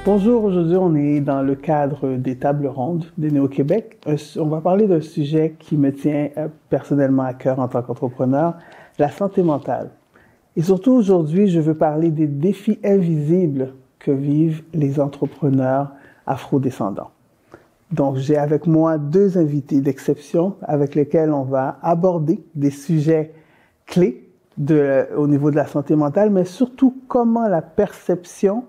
Bonjour, aujourd'hui on est dans le cadre des tables rondes des Néo-Québec. On va parler d'un sujet qui me tient personnellement à cœur en tant qu'entrepreneur, la santé mentale. Et surtout aujourd'hui, je veux parler des défis invisibles que vivent les entrepreneurs afrodescendants. Donc j'ai avec moi deux invités d'exception avec lesquels on va aborder des sujets clés au niveau de la santé mentale, mais surtout comment la perception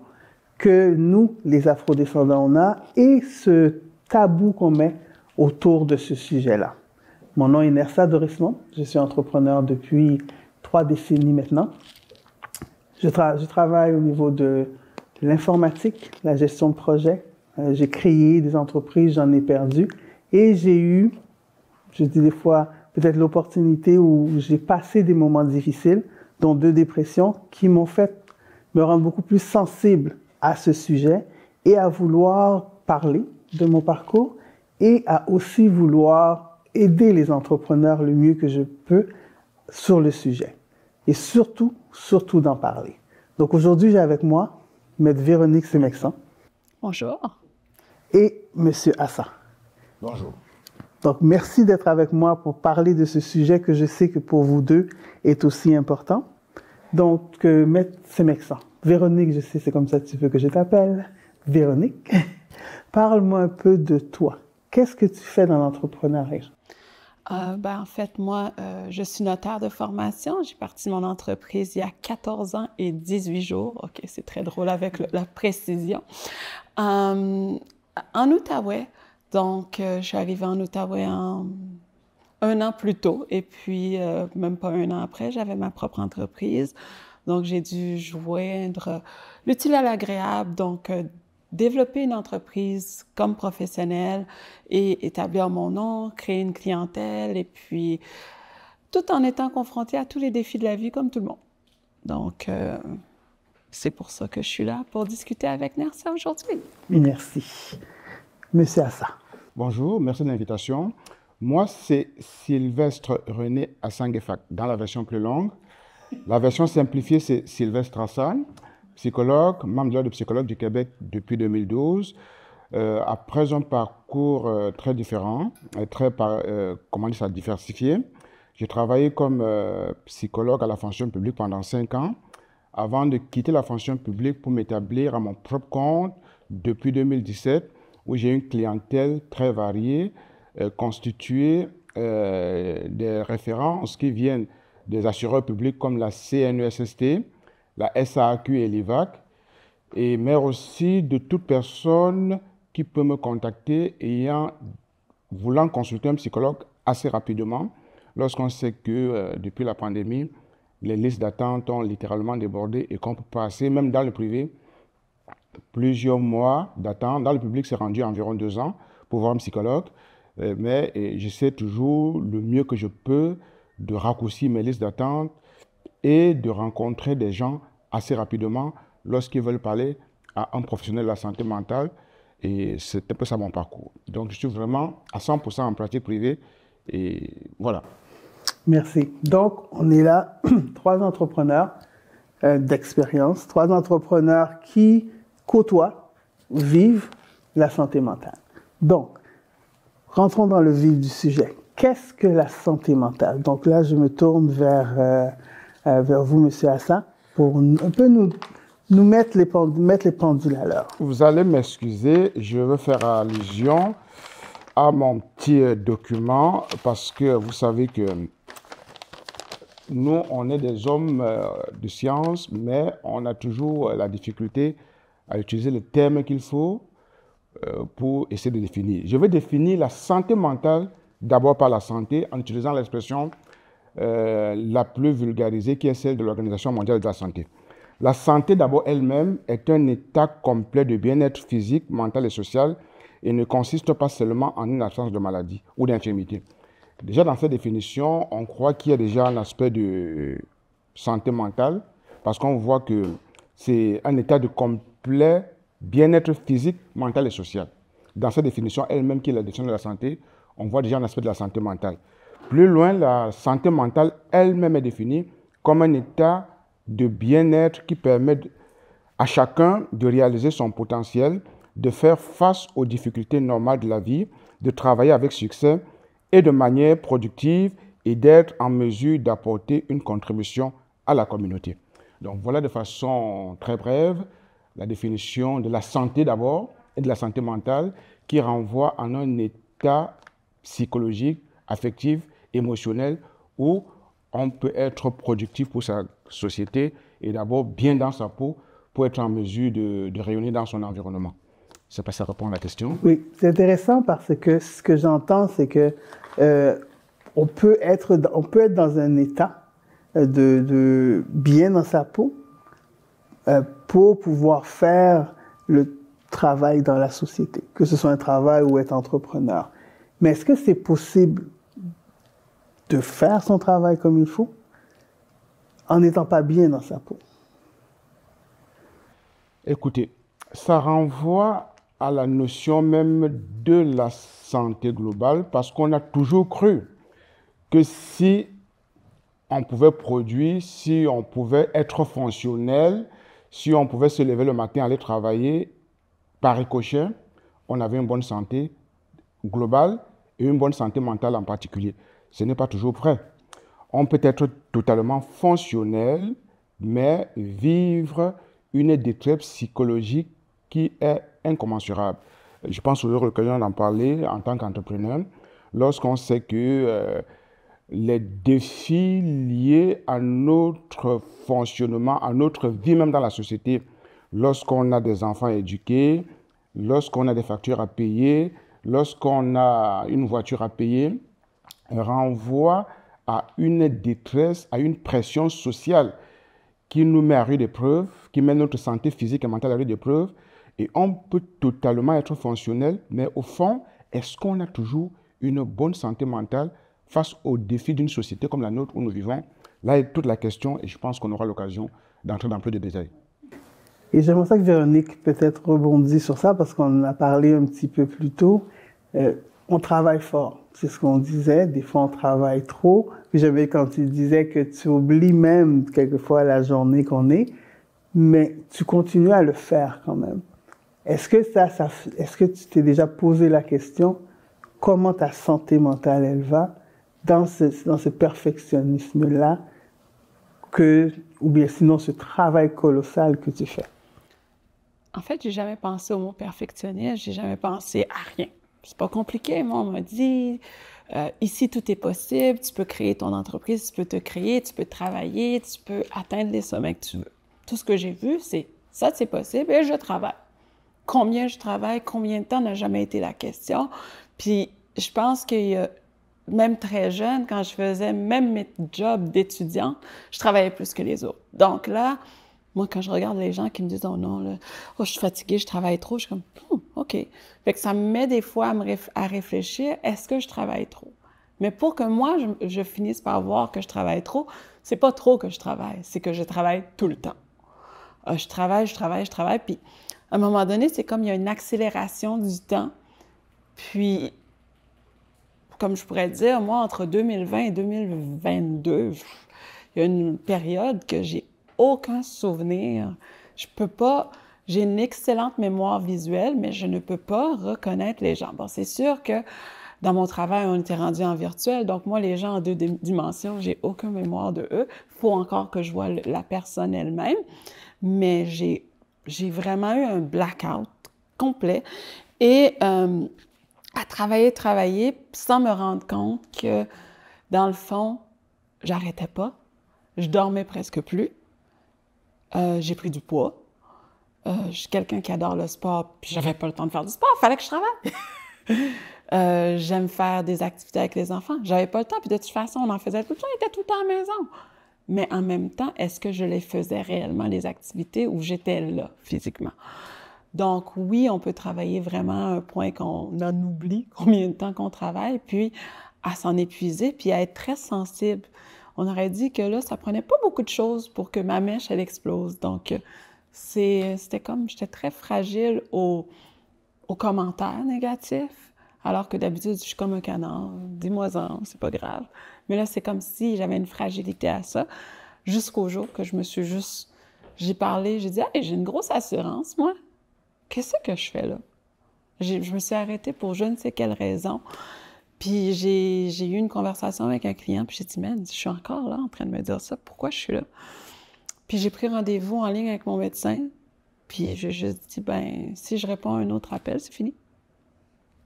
que nous, les afrodescendants, on a et ce tabou qu'on met autour de ce sujet-là. Mon nom est Nersa Dorismond, je suis entrepreneur depuis 3 décennies maintenant. Je travaille au niveau de l'informatique, la gestion de projet. J'ai créé des entreprises, j'en ai perdu. Et j'ai eu, je dis des fois, peut-être l'opportunité où j'ai passé des moments difficiles, dont 2 dépressions, qui m'ont fait me rendre beaucoup plus sensible à ce sujet et à vouloir parler de mon parcours et à aussi vouloir aider les entrepreneurs le mieux que je peux sur le sujet. Et surtout d'en parler. Donc aujourd'hui, j'ai avec moi Maître Véronique Semexan. Bonjour. Et Monsieur Assa. Bonjour. Donc merci d'être avec moi pour parler de ce sujet que je sais que pour vous deux est aussi important. Donc Maître Semexan. Véronique, je sais, c'est comme ça que tu veux que je t'appelle. Véronique, parle-moi un peu de toi. Qu'est-ce que tu fais dans l'entrepreneuriat? En fait, moi, je suis notaire de formation. J'ai parti de mon entreprise il y a 14 ans et 18 jours. OK, c'est très drôle avec la précision. En Outaouais. Donc, je suis arrivée en Outaouais un an plus tôt. Et puis, même pas un an après, j'avais ma propre entreprise. Donc, j'ai dû joindre l'utile à l'agréable, donc développer une entreprise comme professionnelle et établir mon nom, créer une clientèle et puis tout en étant confrontée à tous les défis de la vie comme tout le monde. Donc, c'est pour ça que je suis là pour discuter avec Nersa aujourd'hui. Merci. Monsieur Assa. Bonjour, merci de l'invitation. Moi, c'est Sylvestre René Assanguefak, dans la version plus longue. La version simplifiée, c'est Sylvestre Hassan, psychologue, membre de l'Ordre de psychologues du Québec depuis 2012. Après un parcours très différent, diversifié, j'ai travaillé comme psychologue à la fonction publique pendant 5 ans, avant de quitter la fonction publique pour m'établir à mon propre compte depuis 2017, où j'ai une clientèle très variée, constituée des références qui viennent des assureurs publics comme la CNESST, la SAQ et l'IVAC, mais aussi de toute personne qui peut me contacter voulant consulter un psychologue assez rapidement, lorsqu'on sait que depuis la pandémie, les listes d'attente ont littéralement débordé et qu'on peut passer, même dans le privé, plusieurs mois d'attente. Dans le public, c'est rendu environ 2 ans pour voir un psychologue, mais j'essaie toujours le mieux que je peux de raccourcir mes listes d'attente et de rencontrer des gens assez rapidement lorsqu'ils veulent parler à un professionnel de la santé mentale. Et c'est un peu ça mon parcours. Donc, je suis vraiment à 100% en pratique privée et voilà. Merci. Donc, on est là, 3 entrepreneurs d'expérience, 3 entrepreneurs qui côtoient, vivent la santé mentale. Donc, rentrons dans le vif du sujet. Qu'est-ce que la santé mentale? Donc là, je me tourne vers vous, Monsieur Assa, pour un peu nous mettre les pendules à l'heure. Vous allez m'excuser, je veux faire allusion à mon petit document parce que vous savez que nous, on est des hommes de science, mais on a toujours la difficulté à utiliser les termes qu'il faut pour essayer de définir. Je vais définir la santé mentale d'abord par la santé, en utilisant l'expression la plus vulgarisée, qui est celle de l'Organisation mondiale de la santé. La santé, d'abord elle-même, est un état complet de bien-être physique, mental et social, et ne consiste pas seulement en une absence de maladie ou d'infirmité. Déjà, dans cette définition, on croit qu'il y a déjà un aspect de santé mentale, parce qu'on voit que c'est un état de complet bien-être physique, mental et social. Dans cette définition elle-même, qui est la définition de la santé, on voit déjà un aspect de la santé mentale. Plus loin, la santé mentale elle-même est définie comme un état de bien-être qui permet à chacun de réaliser son potentiel, de faire face aux difficultés normales de la vie, de travailler avec succès et de manière productive et d'être en mesure d'apporter une contribution à la communauté. Donc voilà de façon très brève la définition de la santé d'abord et de la santé mentale qui renvoie à un état psychologique, affectif, émotionnel où on peut être productif pour sa société et d'abord bien dans sa peau pour être en mesure de rayonner dans son environnement. Je ne sais pas si ça répond à la question. Oui, c'est intéressant parce que ce que j'entends, c'est que on peut être dans un état de bien dans sa peau pour pouvoir faire le travail dans la société, que ce soit un travail ou être entrepreneur. Mais est-ce que c'est possible de faire son travail comme il faut en n'étant pas bien dans sa peau? Écoutez, ça renvoie à la notion même de la santé globale parce qu'on a toujours cru que si on pouvait produire, si on pouvait être fonctionnel, si on pouvait se lever le matin, aller travailler, par ricochet, on avait une bonne santé globale et une bonne santé mentale en particulier. Ce n'est pas toujours vrai. On peut être totalement fonctionnel, mais vivre une détresse psychologique qui est incommensurable. Je pense que l'occasion d'en parler en tant qu'entrepreneur, lorsqu'on sait que les défis liés à notre fonctionnement, à notre vie même dans la société, lorsqu'on a des enfants éduqués, lorsqu'on a des factures à payer, lorsqu'on a une voiture à payer, renvoie à une détresse, à une pression sociale qui nous met à rude épreuve, qui met notre santé physique et mentale à rude épreuve. Et on peut totalement être fonctionnel, mais au fond, est-ce qu'on a toujours une bonne santé mentale face aux défis d'une société comme la nôtre où nous vivons? Là est toute la question et je pense qu'on aura l'occasion d'entrer dans plus de détails. Et j'aimerais ça que Véronique peut-être rebondisse sur ça parce qu'on en a parlé un petit peu plus tôt. On travaille fort, c'est ce qu'on disait. Des fois, on travaille trop. Puis j'aimais quand tu disais que tu oublies même quelquefois la journée qu'on est, mais tu continues à le faire quand même. Est-ce que tu t'es déjà posé la question comment ta santé mentale elle va dans ce perfectionnisme-là ou bien sinon ce travail colossal que tu fais? En fait, j'ai jamais pensé au mot perfectionniste, j'ai jamais pensé à rien. C'est pas compliqué, moi, on m'a dit, ici, tout est possible, tu peux créer ton entreprise, tu peux te créer, tu peux travailler, tu peux atteindre les sommets que tu veux. Tout ce que j'ai vu, c'est ça, c'est possible et je travaille. Combien je travaille, combien de temps n'a jamais été la question. Puis, je pense que même très jeune, quand je faisais même mes jobs d'étudiante, je travaillais plus que les autres. Donc là, moi, quand je regarde les gens qui me disent « Oh non, là, oh, je suis fatiguée, je travaille trop », je suis comme « OK ». Fait que ça me met des fois à réfléchir, est-ce que je travaille trop? Mais pour que moi, je finisse par voir que je travaille trop, c'est pas trop que je travaille, c'est que je travaille tout le temps. Je travaille, puis à un moment donné, c'est comme il y a une accélération du temps. Puis, comme je pourrais dire, moi, entre 2020 et 2022, il y a une période que j'ai aucun souvenir. Je peux pas, j'ai une excellente mémoire visuelle, mais je ne peux pas reconnaître les gens. Bon, c'est sûr que dans mon travail, on était rendu en virtuel, donc moi, les gens en 2 dimensions, j'ai aucune mémoire de eux. Il faut encore que je vois la personne elle-même, mais j'ai vraiment eu un blackout complet et à travailler sans me rendre compte que, dans le fond, j'arrêtais pas, je dormais presque plus. J'ai pris du poids. Je suis quelqu'un qui adore le sport, puis j'avais pas le temps de faire du sport, il fallait que je travaille. J'aime faire des activités avec les enfants. J'avais pas le temps, puis de toute façon, on en faisait tout le temps, on était tout le temps à la maison. Mais en même temps, est-ce que je les faisais réellement, les activités, ou j'étais là, physiquement? Donc oui, on peut travailler vraiment à un point qu'on en oublie combien de temps qu'on travaille, puis à s'en épuiser, puis à être très sensible. On aurait dit que là, ça prenait pas beaucoup de choses pour que ma mèche, elle explose. Donc, c'était comme, j'étais très fragile aux commentaires négatifs, alors que d'habitude, je suis comme un canard. Dis-moi-en, c'est pas grave. Mais là, c'est comme si j'avais une fragilité à ça, jusqu'au jour que je me suis juste J'ai parlé, j'ai dit, hey, j'ai une grosse assurance, moi. Qu'est-ce que je fais là? Je me suis arrêtée pour je ne sais quelle raison. Puis j'ai eu une conversation avec un client, puis j'ai dit, man, je suis encore là en train de me dire ça, pourquoi je suis là? Puis j'ai pris rendez-vous en ligne avec mon médecin, puis j'ai juste dit, ben, si je réponds à un autre appel, c'est fini.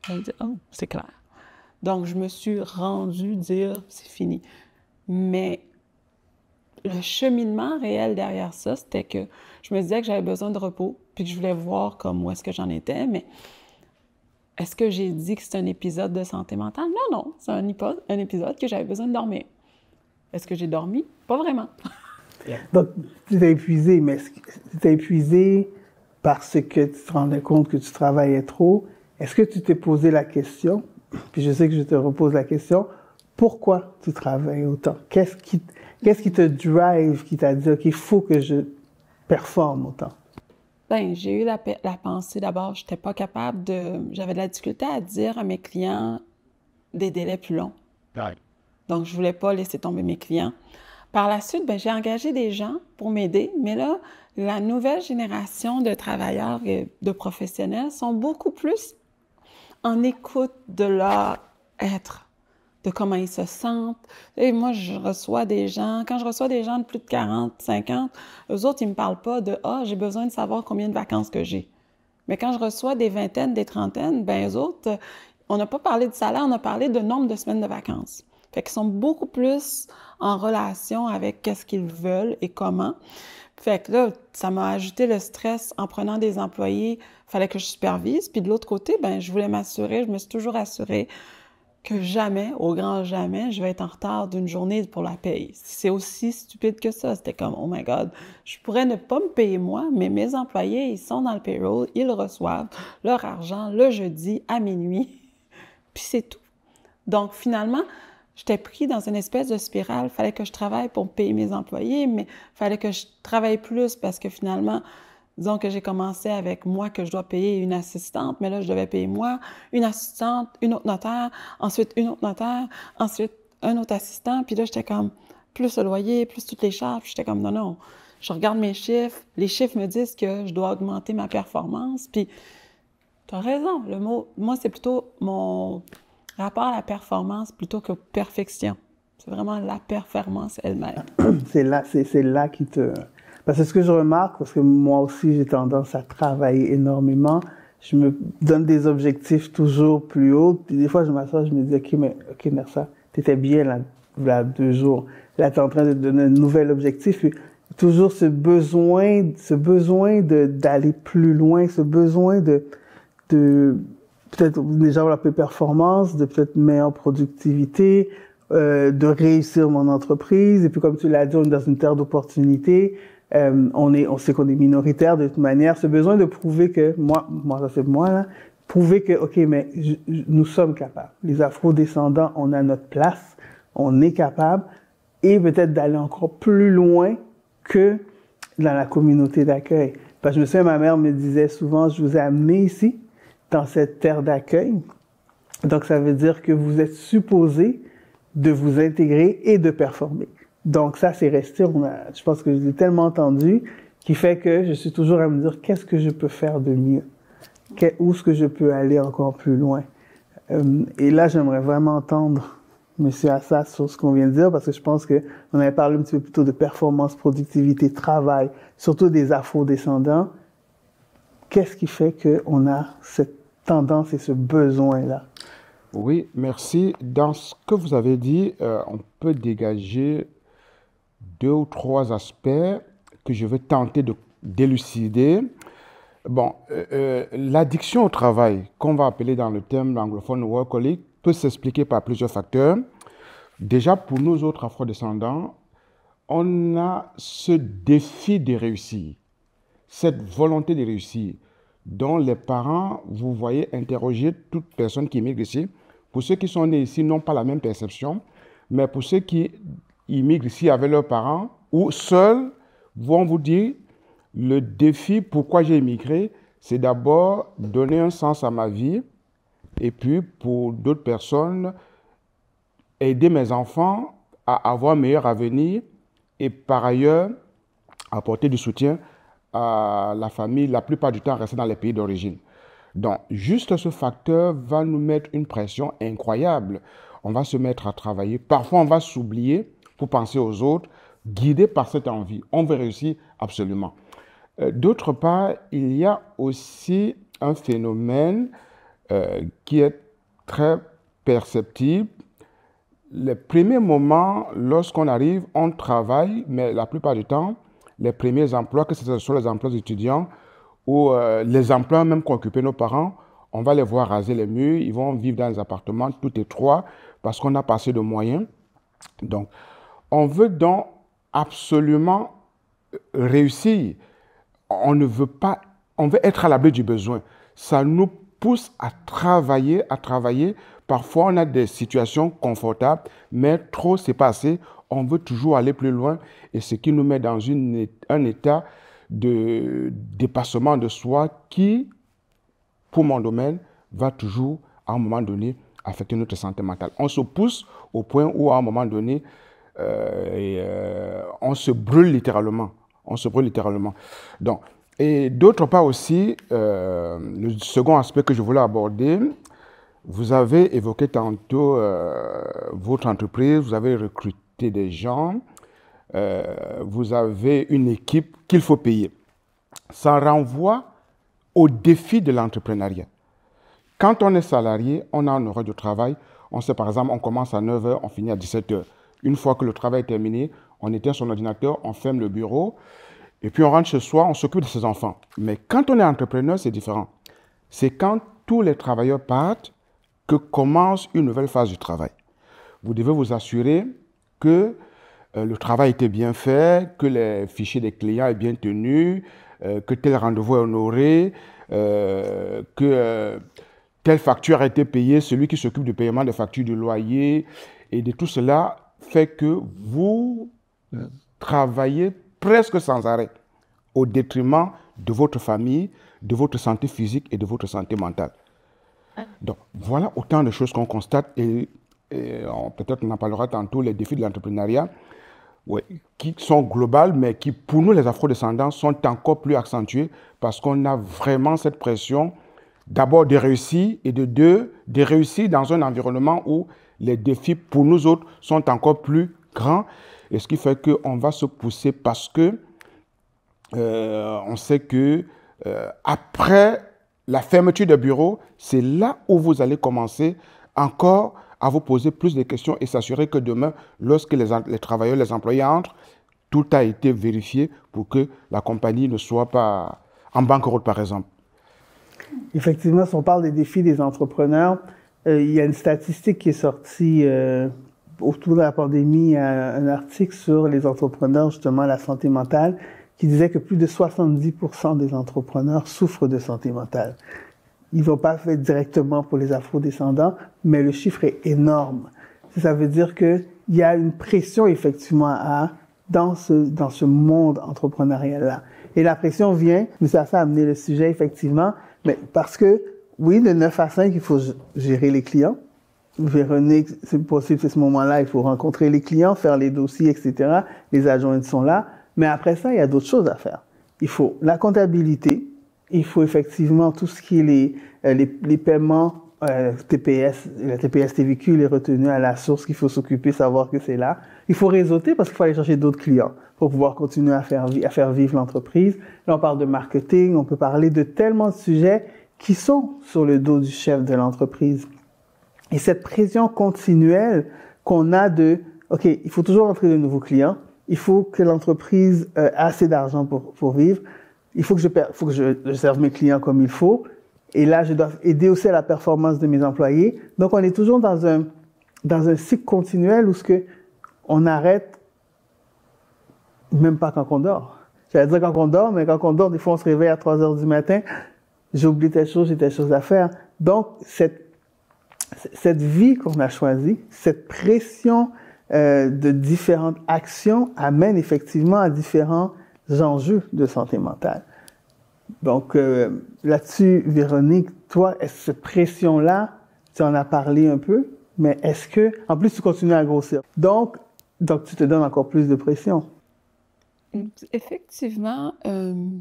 Elle dit, oh, c'est clair. Donc, je me suis rendue dire, c'est fini. Mais le cheminement réel derrière ça, c'était que je me disais que j'avais besoin de repos, puis que je voulais voir comme où est-ce que j'en étais, mais est-ce que j'ai dit que c'est un épisode de santé mentale? Non, non, c'est un épisode que j'avais besoin de dormir. Est-ce que j'ai dormi? Pas vraiment. Donc, tu t'es épuisé, mais tu t'es épuisé parce que tu te rendais compte que tu travaillais trop. Est-ce que tu t'es posé la question, puis je sais que je te repose la question, pourquoi tu travailles autant? Qu'est-ce qui te drive, qui t'a dit, OK, il faut que je performe autant? Bien, j'ai eu la pensée d'abord, j'étais pas capable j'avais de la difficulté à dire à mes clients des délais plus longs. Ouais. Donc, je voulais pas laisser tomber mes clients. Par la suite, bien, j'ai engagé des gens pour m'aider, mais là, la nouvelle génération de travailleurs et de professionnels sont beaucoup plus en écoute de leur être, de comment ils se sentent. Et moi, quand je reçois des gens de plus de 40, 50, eux autres, ils me parlent pas de « Ah, j'ai besoin de savoir combien de vacances que j'ai ». Mais quand je reçois des vingtaines, des trentaines, ben eux autres, on n'a pas parlé de salaire, on a parlé de nombre de semaines de vacances. Fait qu'ils sont beaucoup plus en relation avec qu'est-ce qu'ils veulent et comment. Fait que là, ça m'a ajouté le stress en prenant des employés. Il fallait que je supervise. Puis de l'autre côté, ben je voulais m'assurer, je me suis toujours assurée que jamais, au grand jamais, je vais être en retard d'une journée pour la paye. C'est aussi stupide que ça. C'était comme, oh my God, je pourrais ne pas me payer moi, mais mes employés, ils sont dans le payroll, ils reçoivent leur argent le jeudi à minuit. Puis c'est tout. Donc finalement, j'étais pris dans une espèce de spirale. Il fallait que je travaille pour payer mes employés, mais il fallait que je travaille plus parce que finalement, disons que j'ai commencé avec moi que je dois payer une assistante, mais là, je devais payer moi, une assistante, une autre notaire, ensuite une autre notaire, ensuite un autre assistant. Puis là, j'étais comme, plus le loyer, plus toutes les charges. J'étais comme, non, non, je regarde mes chiffres. Les chiffres me disent que je dois augmenter ma performance. Puis, tu as raison, le mot, moi, c'est plutôt mon rapport à la performance plutôt que perfection. C'est vraiment la performance elle-même. C'est là qui te... Parce que ce que je remarque, parce que moi aussi, j'ai tendance à travailler énormément, je me donne des objectifs toujours plus hauts, puis des fois, je m'assois, je me dis, OK, Nersa, t'étais bien là 2 jours. Là, t'es en train de donner un nouvel objectif, puis toujours ce besoin d'aller plus loin, ce besoin de peut-être déjà avoir la performance, de peut-être meilleure productivité, de réussir mon entreprise. Et puis, comme tu l'as dit, on est dans une terre d'opportunités. On sait qu'on est minoritaire de toute manière. Ce besoin de prouver que, moi, ça c'est moi, là, prouver que, OK, mais nous sommes capables. Les Afro-descendants, on a notre place, on est capable, et peut-être d'aller encore plus loin que dans la communauté d'accueil. Parce que je me souviens, ma mère me disait souvent, je vous ai amené ici, dans cette terre d'accueil. Donc, ça veut dire que vous êtes supposé de vous intégrer et de performer. Donc, ça, c'est resté, je pense que je l'ai tellement entendu, qui fait que je suis toujours à me dire, qu'est-ce que je peux faire de mieux? Où est-ce que je peux aller encore plus loin? Et là, j'aimerais vraiment entendre M. Assas sur ce qu'on vient de dire, parce que je pense qu'on avait parlé un petit peu plus tôt de performance, productivité, travail, surtout des Afro-descendants. Qu'est-ce qui fait qu'on a cette tendance et ce besoin-là? Oui, merci. Dans ce que vous avez dit, on peut dégager 2 ou 3 aspects que je vais tenter d'élucider. Bon, l'addiction au travail, qu'on va appeler dans le terme anglophone workaholic, peut s'expliquer par plusieurs facteurs. Déjà, pour nous autres afro-descendants, on a ce défi de réussir, cette volonté de réussir, dont les parents, vous voyez, interroger toute personne qui immigre ici. Pour ceux qui sont nés ici, n'ont pas la même perception, mais pour ceux qui immigrent ici avec leurs parents ou seuls, vont vous dire, le défi, pourquoi j'ai immigré, c'est d'abord donner un sens à ma vie, et puis pour d'autres personnes, aider mes enfants à avoir un meilleur avenir, et par ailleurs, apporter du soutien à la famille, la plupart du temps rester dans les pays d'origine. Donc, juste ce facteur va nous mettre une pression incroyable. On va se mettre à travailler. Parfois, on va s'oublier pour penser aux autres, guidé par cette envie. On veut réussir absolument. D'autre part, il y a aussi un phénomène qui est très perceptible. Les premiers moments, lorsqu'on arrive, on travaille, mais la plupart du temps, les premiers emplois, que ce soit les emplois étudiants ou les emplois même qu'occupaient nos parents, on va les voir raser les murs, ils vont vivre dans des appartements tout étroits parce qu'on n'a pas assez de moyens. Donc, on veut donc absolument réussir. On ne veut pas, on veut être à l'abri du besoin. Ça nous pousse à travailler, à travailler. Parfois, on a des situations confortables, mais trop, c'est pas assez. On veut toujours aller plus loin et ce qui nous met dans un état de dépassement de soi qui, pour mon domaine, va toujours, à un moment donné, affecter notre santé mentale. On se pousse au point où, à un moment donné, on se brûle littéralement. On se brûle littéralement. Donc, et d'autre part aussi, le second aspect que je voulais aborder, vous avez évoqué tantôt votre entreprise, vous avez recruté des gens, vous avez une équipe qu'il faut payer. Ça renvoie au défi de l'entrepreneuriat. Quand on est salarié, on a un horaire de travail. On sait par exemple, on commence à 9 h, on finit à 17 h. Une fois que le travail est terminé, on éteint son ordinateur, on ferme le bureau, et puis on rentre chez soi, on s'occupe de ses enfants. Mais quand on est entrepreneur, c'est différent. C'est quand tous les travailleurs partent que commence une nouvelle phase du travail. Vous devez vous assurer que le travail était bien fait, que les fichiers des clients est bien tenus, que tel rendez-vous est honoré, que telle facture a été payée, celui qui s'occupe du paiement des factures de loyer, et de tout cela fait que vous travaillez presque sans arrêt au détriment de votre famille, de votre santé physique et de votre santé mentale. Donc, voilà autant de choses qu'on constate et peut-être on en parlera tantôt, les défis de l'entrepreneuriat, qui sont globales, mais qui, pour nous, les afro-descendants, sont encore plus accentués parce qu'on a vraiment cette pression, d'abord de réussir et de deux, de réussir dans un environnement où les défis, pour nous autres, sont encore plus grands. Et ce qui fait qu'on va se pousser parce que on sait que après la fermeture des bureaux, c'est là où vous allez commencer encore à vous poser plus de questions et s'assurer que demain, lorsque les travailleurs, les employés entrent, tout a été vérifié pour que la compagnie ne soit pas en banqueroute, par exemple. Effectivement, si on parle des défis des entrepreneurs, il y a une statistique qui est sortie autour de la pandémie, un article sur les entrepreneurs, justement, la santé mentale, qui disait que plus de 70% des entrepreneurs souffrent de santé mentale. Ils ne l'ont pas fait directement pour les afro-descendants, mais le chiffre est énorme. Ça veut dire qu'il y a une pression, effectivement, dans ce monde entrepreneurial-là. Et la pression vient, mais ça a amené le sujet, effectivement, mais parce que, oui, de 9 à 5, il faut gérer les clients. Véronique, c'est possible, c'est ce moment-là, il faut rencontrer les clients, faire les dossiers, etc. Les adjoints sont là. Mais après ça, il y a d'autres choses à faire. Il faut la comptabilité, il faut effectivement tout ce qui est les paiements TPS, la TPS TVQ, les retenues à la source qu'il faut s'occuper, savoir que c'est là. Il faut réseauter parce qu'il faut aller chercher d'autres clients pour pouvoir continuer à faire vivre l'entreprise. Là, on parle de marketing, on peut parler de tellement de sujets qui sont sur le dos du chef de l'entreprise. Et cette pression continuelle qu'on a OK, il faut toujours entrer de nouveaux clients, il faut que l'entreprise ait assez d'argent pour vivre, il faut que je serve mes clients comme il faut, et là, je dois aider aussi à la performance de mes employés. Donc, on est toujours dans un cycle continuel où on arrête même pas quand on dort. J'allais dire quand on dort, mais quand on dort, des fois, on se réveille à 3 heures du matin, j'ai oublié telle chose, j'ai telle chose à faire. Donc, cette vie qu'on a choisie, cette pression de différentes actions amène effectivement à différents enjeux de santé mentale. Donc, là-dessus, Véronique, toi, cette pression-là, tu en as parlé un peu, mais est-ce que, en plus, tu continues à grossir. Donc tu te donnes encore plus de pression. Effectivement, je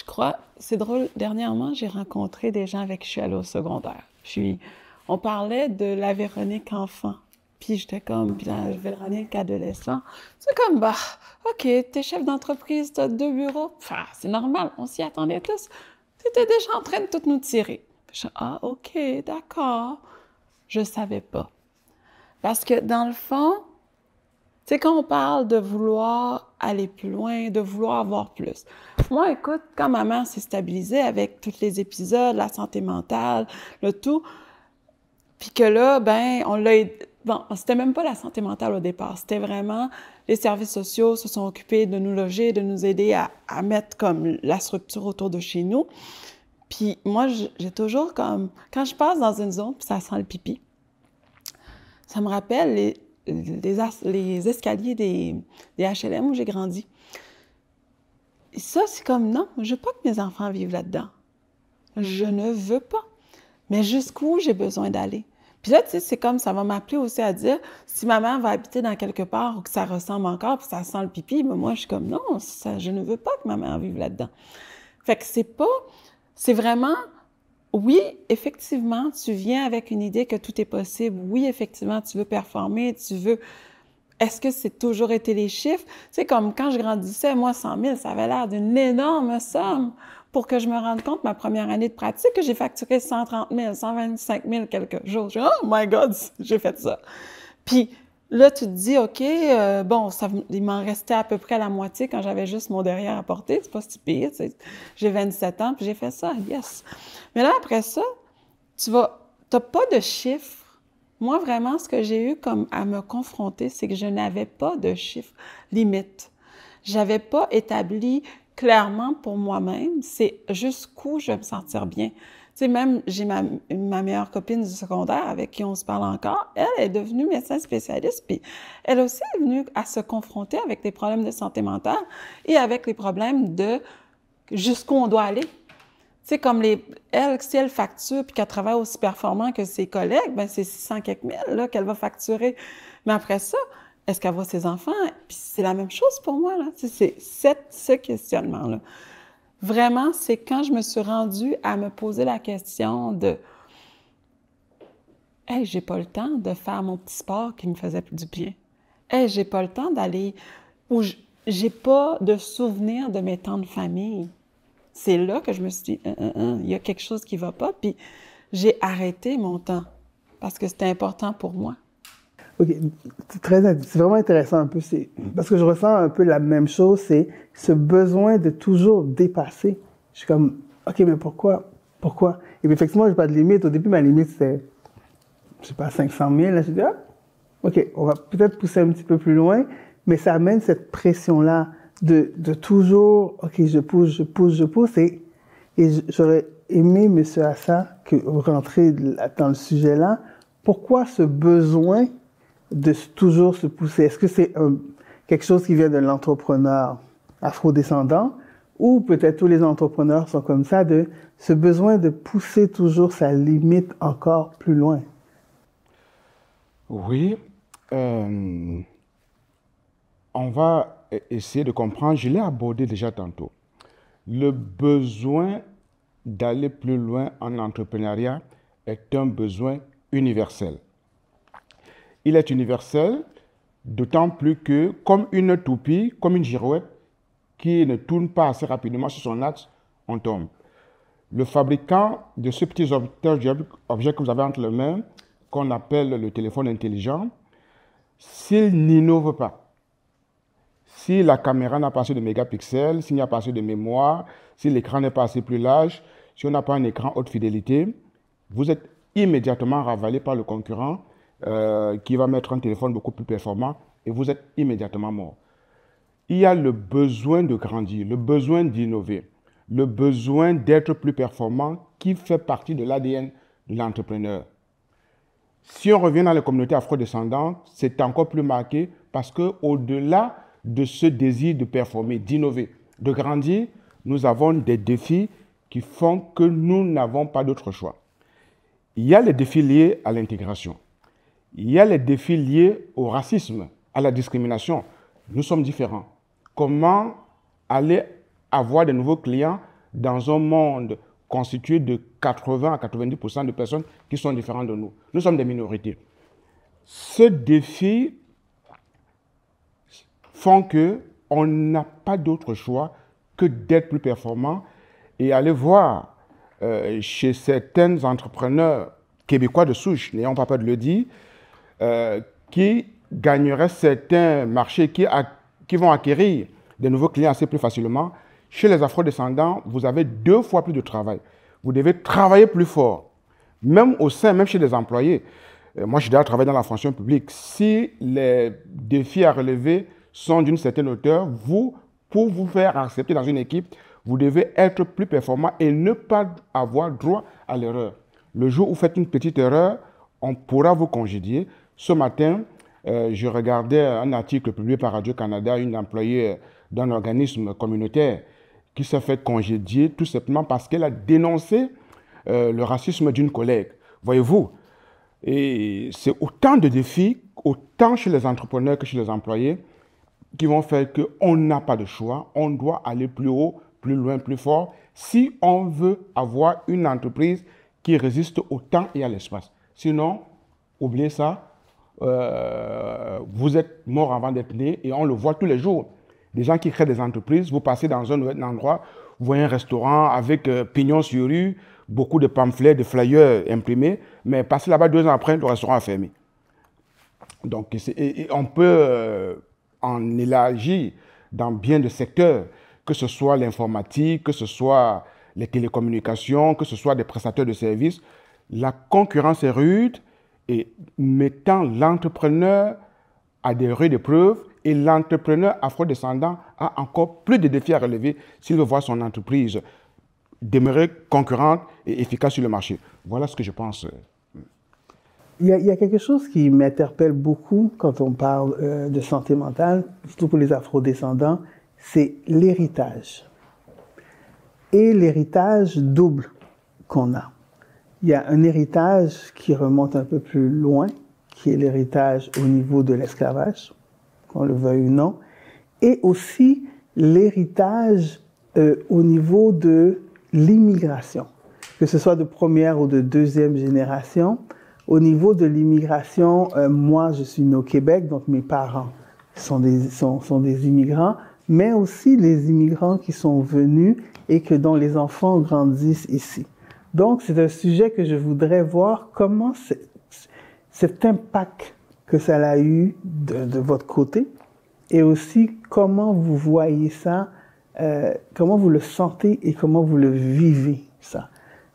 crois, c'est drôle, dernièrement, j'ai rencontré des gens avec qui je suis allée au secondaire. On parlait de la Véronique enfant. Puis j'étais comme, puis la Véronique adolescent. C'est comme, bah, OK, t'es chef d'entreprise, t'as 2 bureaux. Enfin, c'est normal, on s'y attendait tous. T'étais déjà en train de tout nous tirer. Puis je dis, ah, OK, d'accord. Je savais pas. Parce que dans le fond, tu sais, quand on parle de vouloir aller plus loin, de vouloir avoir plus. Moi, écoute, quand ma mère s'est stabilisée avec tous les épisodes, la santé mentale, le tout, puis que là, ben, on l'a... Bon, c'était même pas la santé mentale au départ. C'était vraiment, les services sociaux se sont occupés de nous loger, de nous aider à mettre comme la structure autour de chez nous. Puis moi, j'ai toujours comme... Quand je passe dans une zone, puis ça sent le pipi, ça me rappelle les escaliers des HLM où j'ai grandi. Et ça, c'est comme, non, je veux pas que mes enfants vivent là-dedans. Je ne veux pas. Mais jusqu'où j'ai besoin d'aller? Puis là, tu sais, c'est comme, ça va m'appeler aussi à dire, si ma mère va habiter dans quelque part où que ça ressemble encore, puis ça sent le pipi, mais moi, je suis comme, non, je ne veux pas que ma mère vive là-dedans. Fait que c'est vraiment, oui, effectivement, tu viens avec une idée que tout est possible. Oui, effectivement, tu veux performer, Est-ce que c'est toujours été les chiffres? Tu sais, comme quand je grandissais, moi, 100 000, ça avait l'air d'une énorme somme pour que je me rende compte, ma première année de pratique, que j'ai facturé 130 000, 125 000 quelque chose. Je dis, oh my God, j'ai fait ça. Puis là, tu te dis, OK, bon, il m'en restait à peu près la moitié quand j'avais juste mon derrière à porter. C'est pas si pire. J'ai 27 ans, puis j'ai fait ça, yes. Mais là, après ça, t'as pas de chiffres. Moi, vraiment, ce que j'ai eu comme à me confronter, c'est que je n'avais pas de chiffres limite. J'avais pas établi clairement pour moi-même, c'est jusqu'où je vais me sentir bien. Tu sais, même, j'ai ma meilleure copine du secondaire avec qui on se parle encore. Elle est devenue médecin spécialiste, puis elle aussi est venue à se confronter avec des problèmes de santé mentale et avec les problèmes de jusqu'où on doit aller. Tu sais, comme elle, si elle facture puis qu'elle travaille aussi performant que ses collègues, ben c'est 600 quelques mille là, qu'elle va facturer. Mais après ça, est-ce qu'elle voit ses enfants? Puis c'est la même chose pour moi, là. Tu sais, c'est ce questionnement-là. Vraiment, c'est quand je me suis rendue à me poser la question de « Hey, j'ai pas le temps de faire mon petit sport qui me faisait du bien. Hey, j'ai pas le temps d'aller... » ou j'ai pas de souvenir de mes temps de famille. C'est là que je me suis dit, il y a quelque chose qui va pas, puis j'ai arrêté mon temps parce que c'était important pour moi. OK, c'est vraiment intéressant un peu, parce que je ressens un peu la même chose, c'est ce besoin de toujours dépasser. Je suis comme, OK, mais pourquoi? Et puis effectivement, j'ai pas de limite. Au début, ma limite, c'était, je sais pas, 500 000. Là, je dis, ah, OK, on va peut-être pousser un petit peu plus loin, mais ça amène cette pression-là de toujours, OK, je pousse, et j'aurais aimé, M. Assa, que vous rentrez dans le sujet-là. Pourquoi ce besoin de toujours se pousser? Est-ce que c'est quelque chose qui vient de l'entrepreneur afrodescendant, ou peut-être tous les entrepreneurs sont comme ça, de ce besoin de pousser toujours sa limite encore plus loin? Oui, on va essayer de comprendre, je l'ai abordé déjà tantôt. Le besoin d'aller plus loin en entrepreneuriat est un besoin universel. Il est universel, d'autant plus que, comme une toupie, comme une girouette, qui ne tourne pas assez rapidement sur son axe, on tombe. Le fabricant de ce petit objet que vous avez entre les mains, qu'on appelle le téléphone intelligent, s'il n'innove pas, si la caméra n'a pas assez de mégapixels, s'il n'y a pas assez de mémoire, si l'écran n'est pas assez plus large, si on n'a pas un écran haute fidélité, vous êtes immédiatement ravalé par le concurrent qui va mettre un téléphone beaucoup plus performant et vous êtes immédiatement mort. Il y a le besoin de grandir, le besoin d'innover, le besoin d'être plus performant qui fait partie de l'ADN de l'entrepreneur. Si on revient dans les communautés afrodescendantes, c'est encore plus marqué parce qu'au-delà de ce désir de performer, d'innover, de grandir, nous avons des défis qui font que nous n'avons pas d'autre choix. Il y a les défis liés à l'intégration. Il y a les défis liés au racisme, à la discrimination. Nous sommes différents. Comment aller avoir de nouveaux clients dans un monde constitué de 80 à 90% de personnes qui sont différentes de nous? Nous sommes des minorités. Ce défi font qu'on n'a pas d'autre choix que d'être plus performant et aller voir chez certains entrepreneurs québécois de souche, n'ayons pas peur de le dire, qui gagneraient certains marchés, qui vont acquérir de nouveaux clients assez plus facilement. Chez les afro-descendants, vous avez 2 fois plus de travail. Vous devez travailler plus fort, même chez les employés. Moi, je dois travailler dans la fonction publique. Si les défis à relever sont d'une certaine hauteur, pour vous faire accepter dans une équipe, vous devez être plus performant et ne pas avoir droit à l'erreur. Le jour où vous faites une petite erreur, on pourra vous congédier. Ce matin, je regardais un article publié par Radio-Canada, une employée d'un organisme communautaire qui s'est fait congédier tout simplement parce qu'elle a dénoncé le racisme d'une collègue. Voyez-vous, et c'est autant de défis, autant chez les entrepreneurs que chez les employés, qui vont faire qu'on n'a pas de choix. On doit aller plus haut, plus loin, plus fort, si on veut avoir une entreprise qui résiste au temps et à l'espace. Sinon, oubliez ça, vous êtes mort avant d'être né et on le voit tous les jours. Des gens qui créent des entreprises, vous passez dans un endroit, vous voyez un restaurant avec pignon sur rue, beaucoup de pamphlets, de flyers imprimés, mais passez là-bas 2 ans après, le restaurant a fermé. Donc, on peut en élargir dans bien de secteurs, que ce soit l'informatique, que ce soit les télécommunications, que ce soit des prestataires de services. La concurrence est rude et mettant l'entrepreneur à des rudes épreuves et l'entrepreneur afrodescendant a encore plus de défis à relever s'il veut voir son entreprise demeurer concurrente et efficace sur le marché. Voilà ce que je pense. Il y a quelque chose qui m'interpelle beaucoup quand on parle de santé mentale, surtout pour les afrodescendants, c'est l'héritage. Et l'héritage double qu'on a. Il y a un héritage qui remonte un peu plus loin, qui est l'héritage au niveau de l'esclavage, qu'on le veuille ou non, et aussi l'héritage au niveau de l'immigration, que ce soit de première ou de deuxième génération. Au niveau de l'immigration, moi, je suis né au Québec, donc mes parents sont des immigrants, mais aussi les immigrants qui sont venus et dont les enfants grandissent ici. Donc, c'est un sujet que je voudrais voir comment cet impact que ça a eu de votre côté et aussi comment vous voyez ça, comment vous le sentez et comment vous le vivez, ça.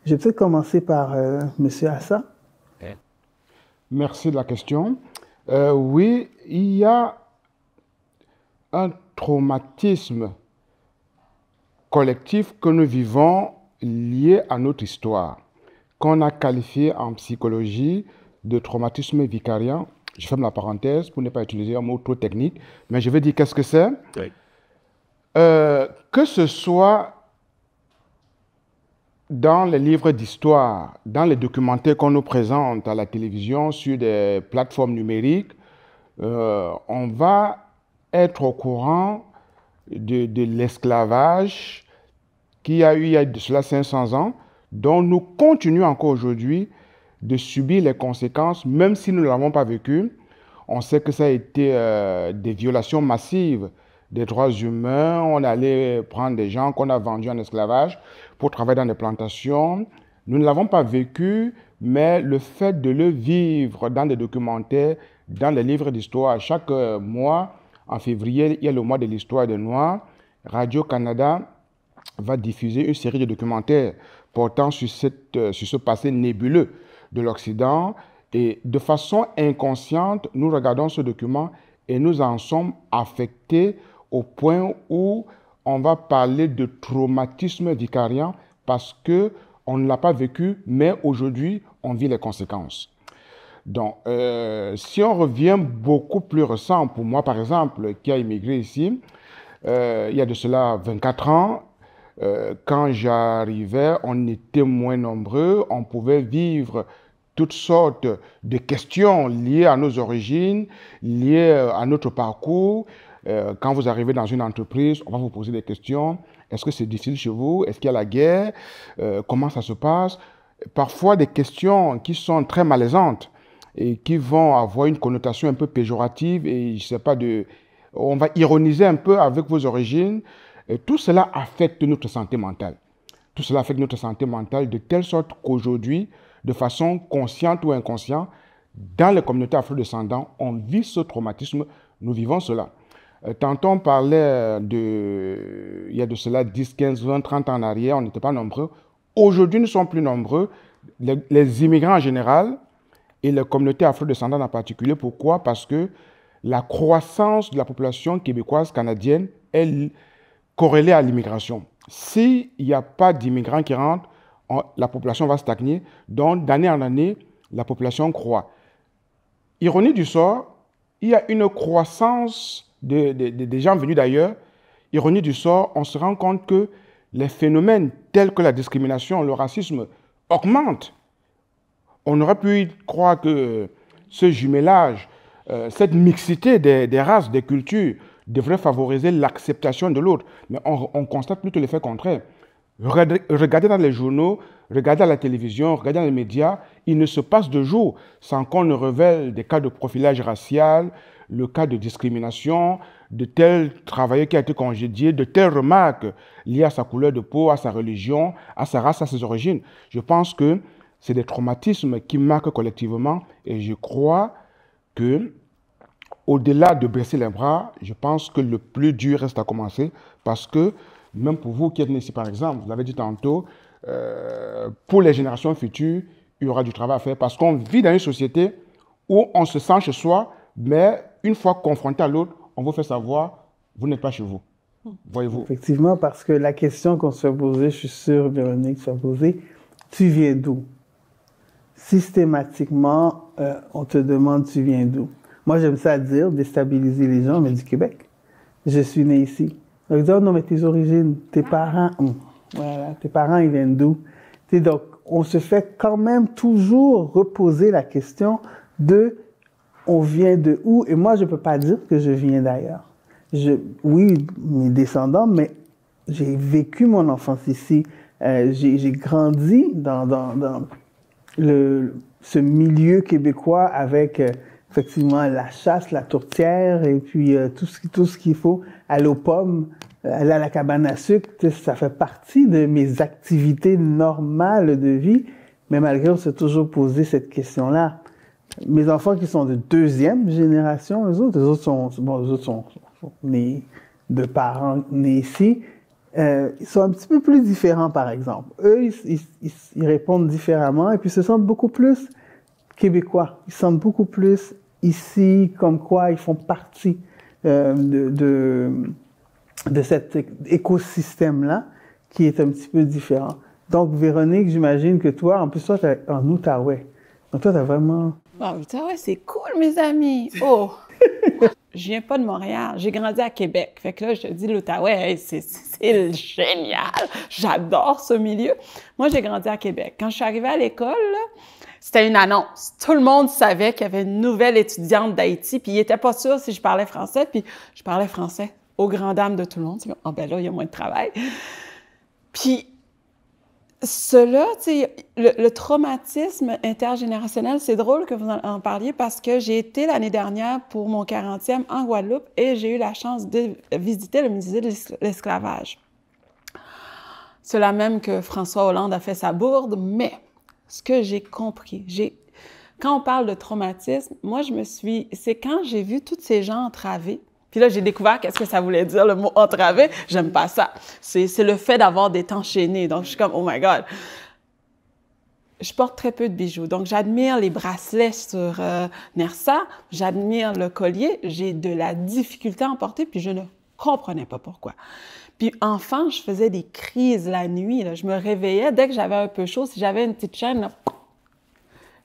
Je vais peut-être commencer par M. Assa. Merci de la question. Oui, il y a un traumatisme collectif que nous vivons lié à notre histoire, qu'on a qualifié en psychologie de traumatisme vicariant. Je ferme la parenthèse pour ne pas utiliser un mot trop technique, mais je vais dire qu'est-ce que c'est. Oui. Que ce soit dans les livres d'histoire, dans les documentaires qu'on nous présente à la télévision, sur des plateformes numériques, on va être au courant de l'esclavage qu'il y a eu il y a de cela 500 ans, dont nous continuons encore aujourd'hui de subir les conséquences, même si nous ne l'avons pas vécu. On sait que ça a été des violations massives des droits humains. On allait prendre des gens qu'on a vendus en esclavage pour travailler dans des plantations. Nous ne l'avons pas vécu, mais le fait de le vivre dans des documentaires, dans les livres d'histoire, chaque mois, en février, il y a le mois de l'histoire des Noirs. Radio-Canada va diffuser une série de documentaires portant sur ce passé nébuleux de l'Occident. Et de façon inconsciente, nous regardons ce document et nous en sommes affectés au point où on va parler de traumatisme vicariant parce qu'on ne l'a pas vécu, mais aujourd'hui, on vit les conséquences. Donc, si on revient beaucoup plus récent, pour moi par exemple, qui a immigré ici, il y a de cela 24 ans, quand j'arrivais, on était moins nombreux, on pouvait vivre toutes sortes de questions liées à nos origines, liées à notre parcours, Quand vous arrivez dans une entreprise, on va vous poser des questions. Est-ce que c'est difficile chez vous? Est-ce qu'il y a la guerre? Comment ça se passe? Parfois des questions qui sont très malaisantes et qui vont avoir une connotation un peu péjorative et je sais pas on va ironiser un peu avec vos origines. Et tout cela affecte notre santé mentale. Tout cela affecte notre santé mentale de telle sorte qu'aujourd'hui, de façon consciente ou inconsciente, dans les communautés afro-descendantes, on vit ce traumatisme, nous vivons cela. Tantôt on parlait il y a de cela 10, 15, 20, 30 ans en arrière, on n'était pas nombreux. Aujourd'hui, nous sommes plus nombreux, les immigrants en général et les communautés afro-descendantes en particulier. Pourquoi? Parce que la croissance de la population québécoise, canadienne, est corrélée à l'immigration. S'il n'y a pas d'immigrants qui rentrent, la population va stagner. Donc, d'année en année, la population croît. Ironie du sort, il y a une croissance des gens venus d'ailleurs. Ironie du sort, on se rend compte que les phénomènes tels que la discrimination, le racisme augmentent. On aurait pu croire que ce jumelage, cette mixité des races, des cultures, devrait favoriser l'acceptation de l'autre. Mais on constate plutôt l'effet contraire. Regardez dans les journaux, regardez à la télévision, regardez dans les médias, il ne se passe de jour sans qu'on ne révèle des cas de profilage racial, le cas de discrimination, de tel travailleur qui a été congédié, de telles remarques liées à sa couleur de peau, à sa religion, à sa race, à ses origines. Je pense que c'est des traumatismes qui marquent collectivement et je crois que au-delà de baisser les bras, je pense que le plus dur reste à commencer parce que même pour vous qui êtes nés ici par exemple, vous l'avez dit tantôt, pour les générations futures, il y aura du travail à faire parce qu'on vit dans une société où on se sent chez soi, mais une fois confronté à l'autre, on vous fait savoir, vous n'êtes pas chez vous. Voyez-vous? Effectivement, parce que la question qu'on se fait poser, je suis sûr, Véronique, se fait poser, tu viens d'où? Systématiquement, on te demande tu viens d'où? Moi, j'aime ça dire, déstabiliser les gens, mais du Québec. Je suis né ici. Donc, ils disent, oh non, mais tes origines, tes parents, voilà, tes parents, ils viennent d'où? Donc, on se fait quand même toujours reposer la question de on vient de où? Et moi, je peux pas dire que je viens d'ailleurs. Oui, mes descendants, mais j'ai vécu mon enfance ici. J'ai grandi dans ce milieu québécois avec effectivement la chasse, la tourtière et puis tout ce qu'il faut, aller aux pommes, aller à la cabane à sucre. Ça fait partie de mes activités normales de vie, mais malgré tout, on s'est toujours posé cette question-là. Mes enfants qui sont de deuxième génération, eux autres sont nés de parents nés ici. Ils sont un petit peu plus différents, par exemple. Eux, ils répondent différemment et puis se sentent beaucoup plus québécois. Ils se sentent beaucoup plus ici, comme quoi ils font partie de cet écosystème-là qui est un petit peu différent. Donc, Véronique, j'imagine que toi, en plus, toi, t'es en Outaouais. Donc, toi, t'as vraiment... Ah, Outaouais, c'est cool, mes amis! Oh! Je viens pas de Montréal, j'ai grandi à Québec. Fait que là, je te dis, l'Outaouais, hey, c'est génial! J'adore ce milieu. Moi, j'ai grandi à Québec. Quand je suis arrivée à l'école, c'était une annonce. Tout le monde savait qu'il y avait une nouvelle étudiante d'Haïti, puis ils n'étaient pas sûrs si je parlais français, puis je parlais français aux grandes dames de tout le monde. Ah, ben là, il y a moins de travail. Puis, cela, tu sais, le traumatisme intergénérationnel, c'est drôle que vous en parliez parce que j'ai été l'année dernière pour mon 40e en Guadeloupe et j'ai eu la chance de visiter le musée de l'esclavage. C'est là même que François Hollande a fait sa bourde, mais ce que j'ai compris, quand on parle de traumatisme, moi, c'est quand j'ai vu tous ces gens entravés. Puis là, j'ai découvert qu'est-ce que ça voulait dire, le mot « entravé ». J'aime pas ça. C'est le fait d'avoir des temps chaînés. Donc, je suis comme « Oh my God ». Je porte très peu de bijoux. Donc, j'admire les bracelets sur Nersa. J'admire le collier. J'ai de la difficulté à en porter, puis je ne comprenais pas pourquoi. Puis, enfant, je faisais des crises la nuit. Là. Je me réveillais. Dès que j'avais un peu chaud, si j'avais une petite chaîne, là,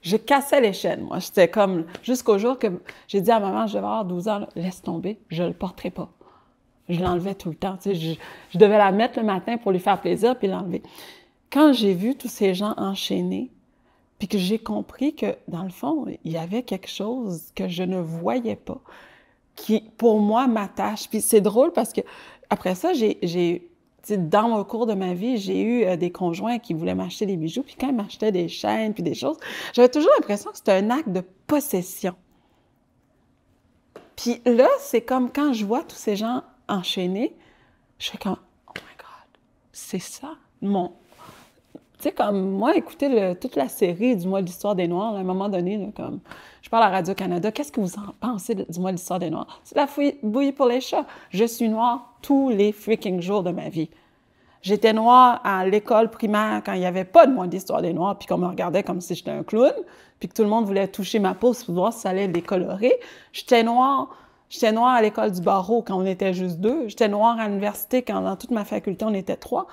je cassais les chaînes, moi. J'étais comme... Jusqu'au jour que j'ai dit à maman, je devais avoir 12 ans, là, laisse tomber, je le porterai pas. Je l'enlevais tout le temps. Tu sais, je devais la mettre le matin pour lui faire plaisir, puis l'enlever. Quand j'ai vu tous ces gens enchaînés, puis que j'ai compris que, dans le fond, il y avait quelque chose que je ne voyais pas, qui, pour moi, m'attachent. Puis c'est drôle parce que après ça, dans mon cours de ma vie, j'ai eu des conjoints qui voulaient m'acheter des bijoux, puis quand ils m'achetaient des chaînes, puis des choses, j'avais toujours l'impression que c'était un acte de possession. Puis là, c'est comme quand je vois tous ces gens enchaînés, je fais comme, oh my God, c'est ça, mon... Tu sais, comme moi, écouter toute la série du mois de l'histoire des Noirs, là, à un moment donné, là, comme je parle à Radio-Canada, qu'est-ce que vous en pensez du mois de l'histoire des Noirs? C'est la bouillie pour les chats. Je suis noire tous les freaking jours de ma vie. J'étais noire à l'école primaire quand il n'y avait pas de mois d'histoire des Noirs, puis qu'on me regardait comme si j'étais un clown, puis que tout le monde voulait toucher ma peau pour voir si ça allait décolorer. J'étais noire à l'école du barreau quand on était juste 2. J'étais noire à l'université quand dans toute ma faculté, on était 3.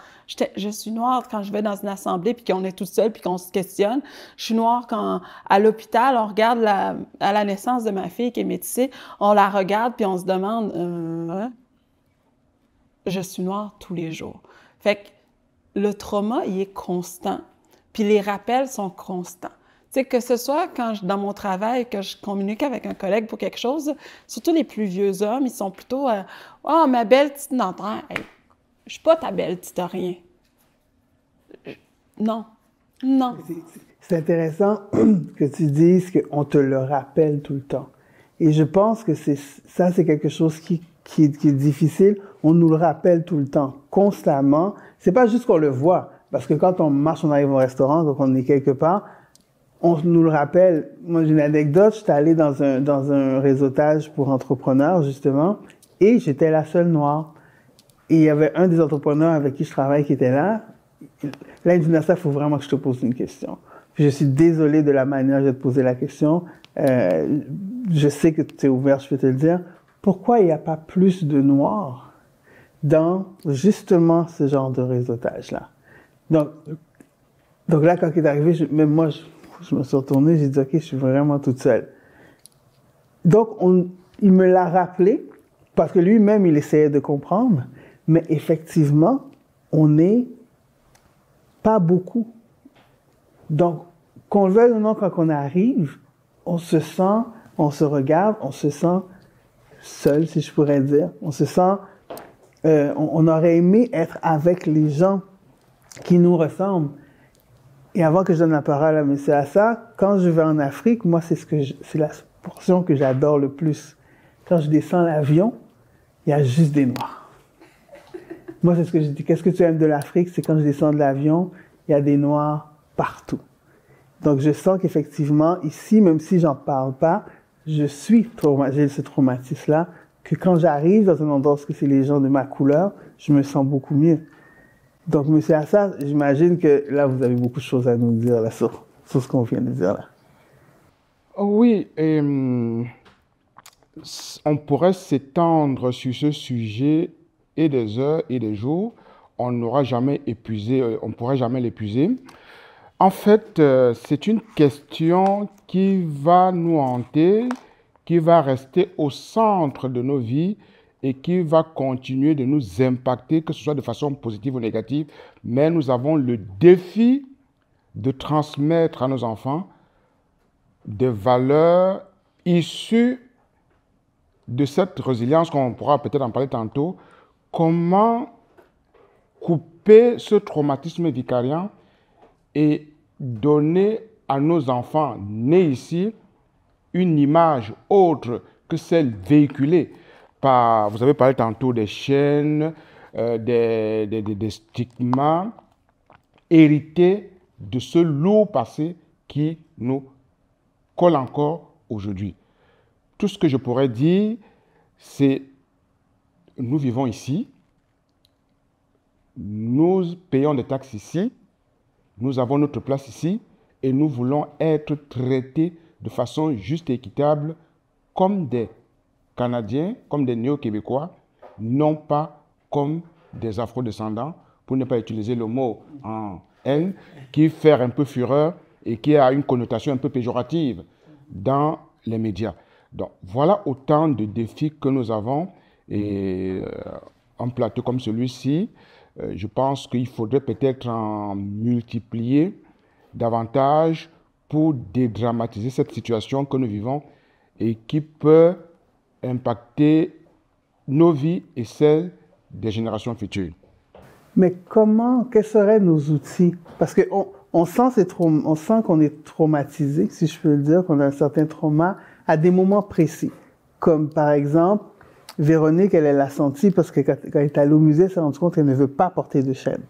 Je suis noire quand je vais dans une assemblée puis qu'on est tout seul puis qu'on se questionne. Je suis noire quand, à l'hôpital, on regarde à la naissance de ma fille qui est métissée, on la regarde puis on se demande hein? Je suis noire tous les jours. Fait que le trauma, il est constant. Puis les rappels sont constants. Tu sais, que ce soit dans mon travail, que je communique avec un collègue pour quelque chose, surtout les plus vieux hommes, ils sont plutôt « Oh, ma belle petite dentaire, hey, je suis pas ta belle petite rien. » Non, non. C'est intéressant que tu dises qu'on te le rappelle tout le temps. Et je pense que ça, c'est quelque chose qui est difficile. On nous le rappelle tout le temps, constamment. C'est pas juste qu'on le voit, parce que quand on marche, on arrive au restaurant, donc on est quelque part, on nous le rappelle. Moi, j'ai une anecdote. J'étais allée dans un réseautage pour entrepreneurs, justement, et j'étais la seule noire. Et il y avait un des entrepreneurs avec qui je travaille qui était là. Là, il me dit, ça, il faut vraiment que je te pose une question. Puis je suis désolée de la manière de te poser la question. Je sais que tu es ouvert, je peux te le dire. Pourquoi il n'y a pas plus de noirs dans, justement, ce genre de réseautage-là? Donc là, quand il est arrivé, même moi, je me suis retournée, j'ai dit, OK, je suis vraiment toute seule. Donc, il me l'a rappelé, parce que lui-même, il essayait de comprendre, mais effectivement, on n'est pas beaucoup. Donc, qu'on le veuille ou non, quand on arrive, on se regarde, on se sent seul, si je pourrais dire. On se sent, on aurait aimé être avec les gens qui nous ressemblent. Et avant que je donne la parole à M. Assa, quand je vais en Afrique, moi, c'est la portion que j'adore le plus. Quand je descends l'avion, il y a juste des Noirs. Moi, c'est ce que je dis. Qu'est-ce que tu aimes de l'Afrique? C'est quand je descends de l'avion, il y a des Noirs partout. Donc, je sens qu'effectivement, ici, même si j'en parle pas, j'ai ce traumatisme-là, que quand j'arrive dans un endroit où c'est les gens de ma couleur, je me sens beaucoup mieux. Donc, M. Assa, j'imagine que là, vous avez beaucoup de choses à nous dire là, sur ce qu'on vient de dire là. Oui, on pourrait s'étendre sur ce sujet et des heures et des jours. On n'aura jamais épuisé, on ne pourra jamais l'épuiser. En fait, c'est une question qui va nous hanter, qui va rester au centre de nos vies et qui va continuer de nous impacter, que ce soit de façon positive ou négative. Mais nous avons le défi de transmettre à nos enfants des valeurs issues de cette résilience, qu'on pourra peut-être en parler tantôt. Comment couper ce traumatisme vicariant et donner à nos enfants nés ici une image autre que celle véhiculée par, vous avez parlé tantôt des chaînes, des stigmas hérités de ce lourd passé qui nous colle encore aujourd'hui. Tout ce que je pourrais dire, c'est nous vivons ici, nous payons des taxes ici, nous avons notre place ici et nous voulons être traités de façon juste et équitable comme des Canadiens, comme des Néo-Québécois, non pas comme des Afro-descendants, pour ne pas utiliser le mot en haine, qui fait un peu fureur et qui a une connotation un peu péjorative dans les médias. Donc voilà autant de défis que nous avons et un plateau comme celui-ci, je pense qu'il faudrait peut-être en multiplier davantage pour dédramatiser cette situation que nous vivons et qui peut impacter nos vies et celles des générations futures. Mais quels seraient nos outils? Parce qu'on sent qu'on est traumatisé, si je peux le dire, qu'on a un certain trauma à des moments précis. Comme par exemple, Véronique, elle l'a senti parce que quand elle est allée au musée, elle s'est rendue compte qu'elle ne veut pas porter de chaîne.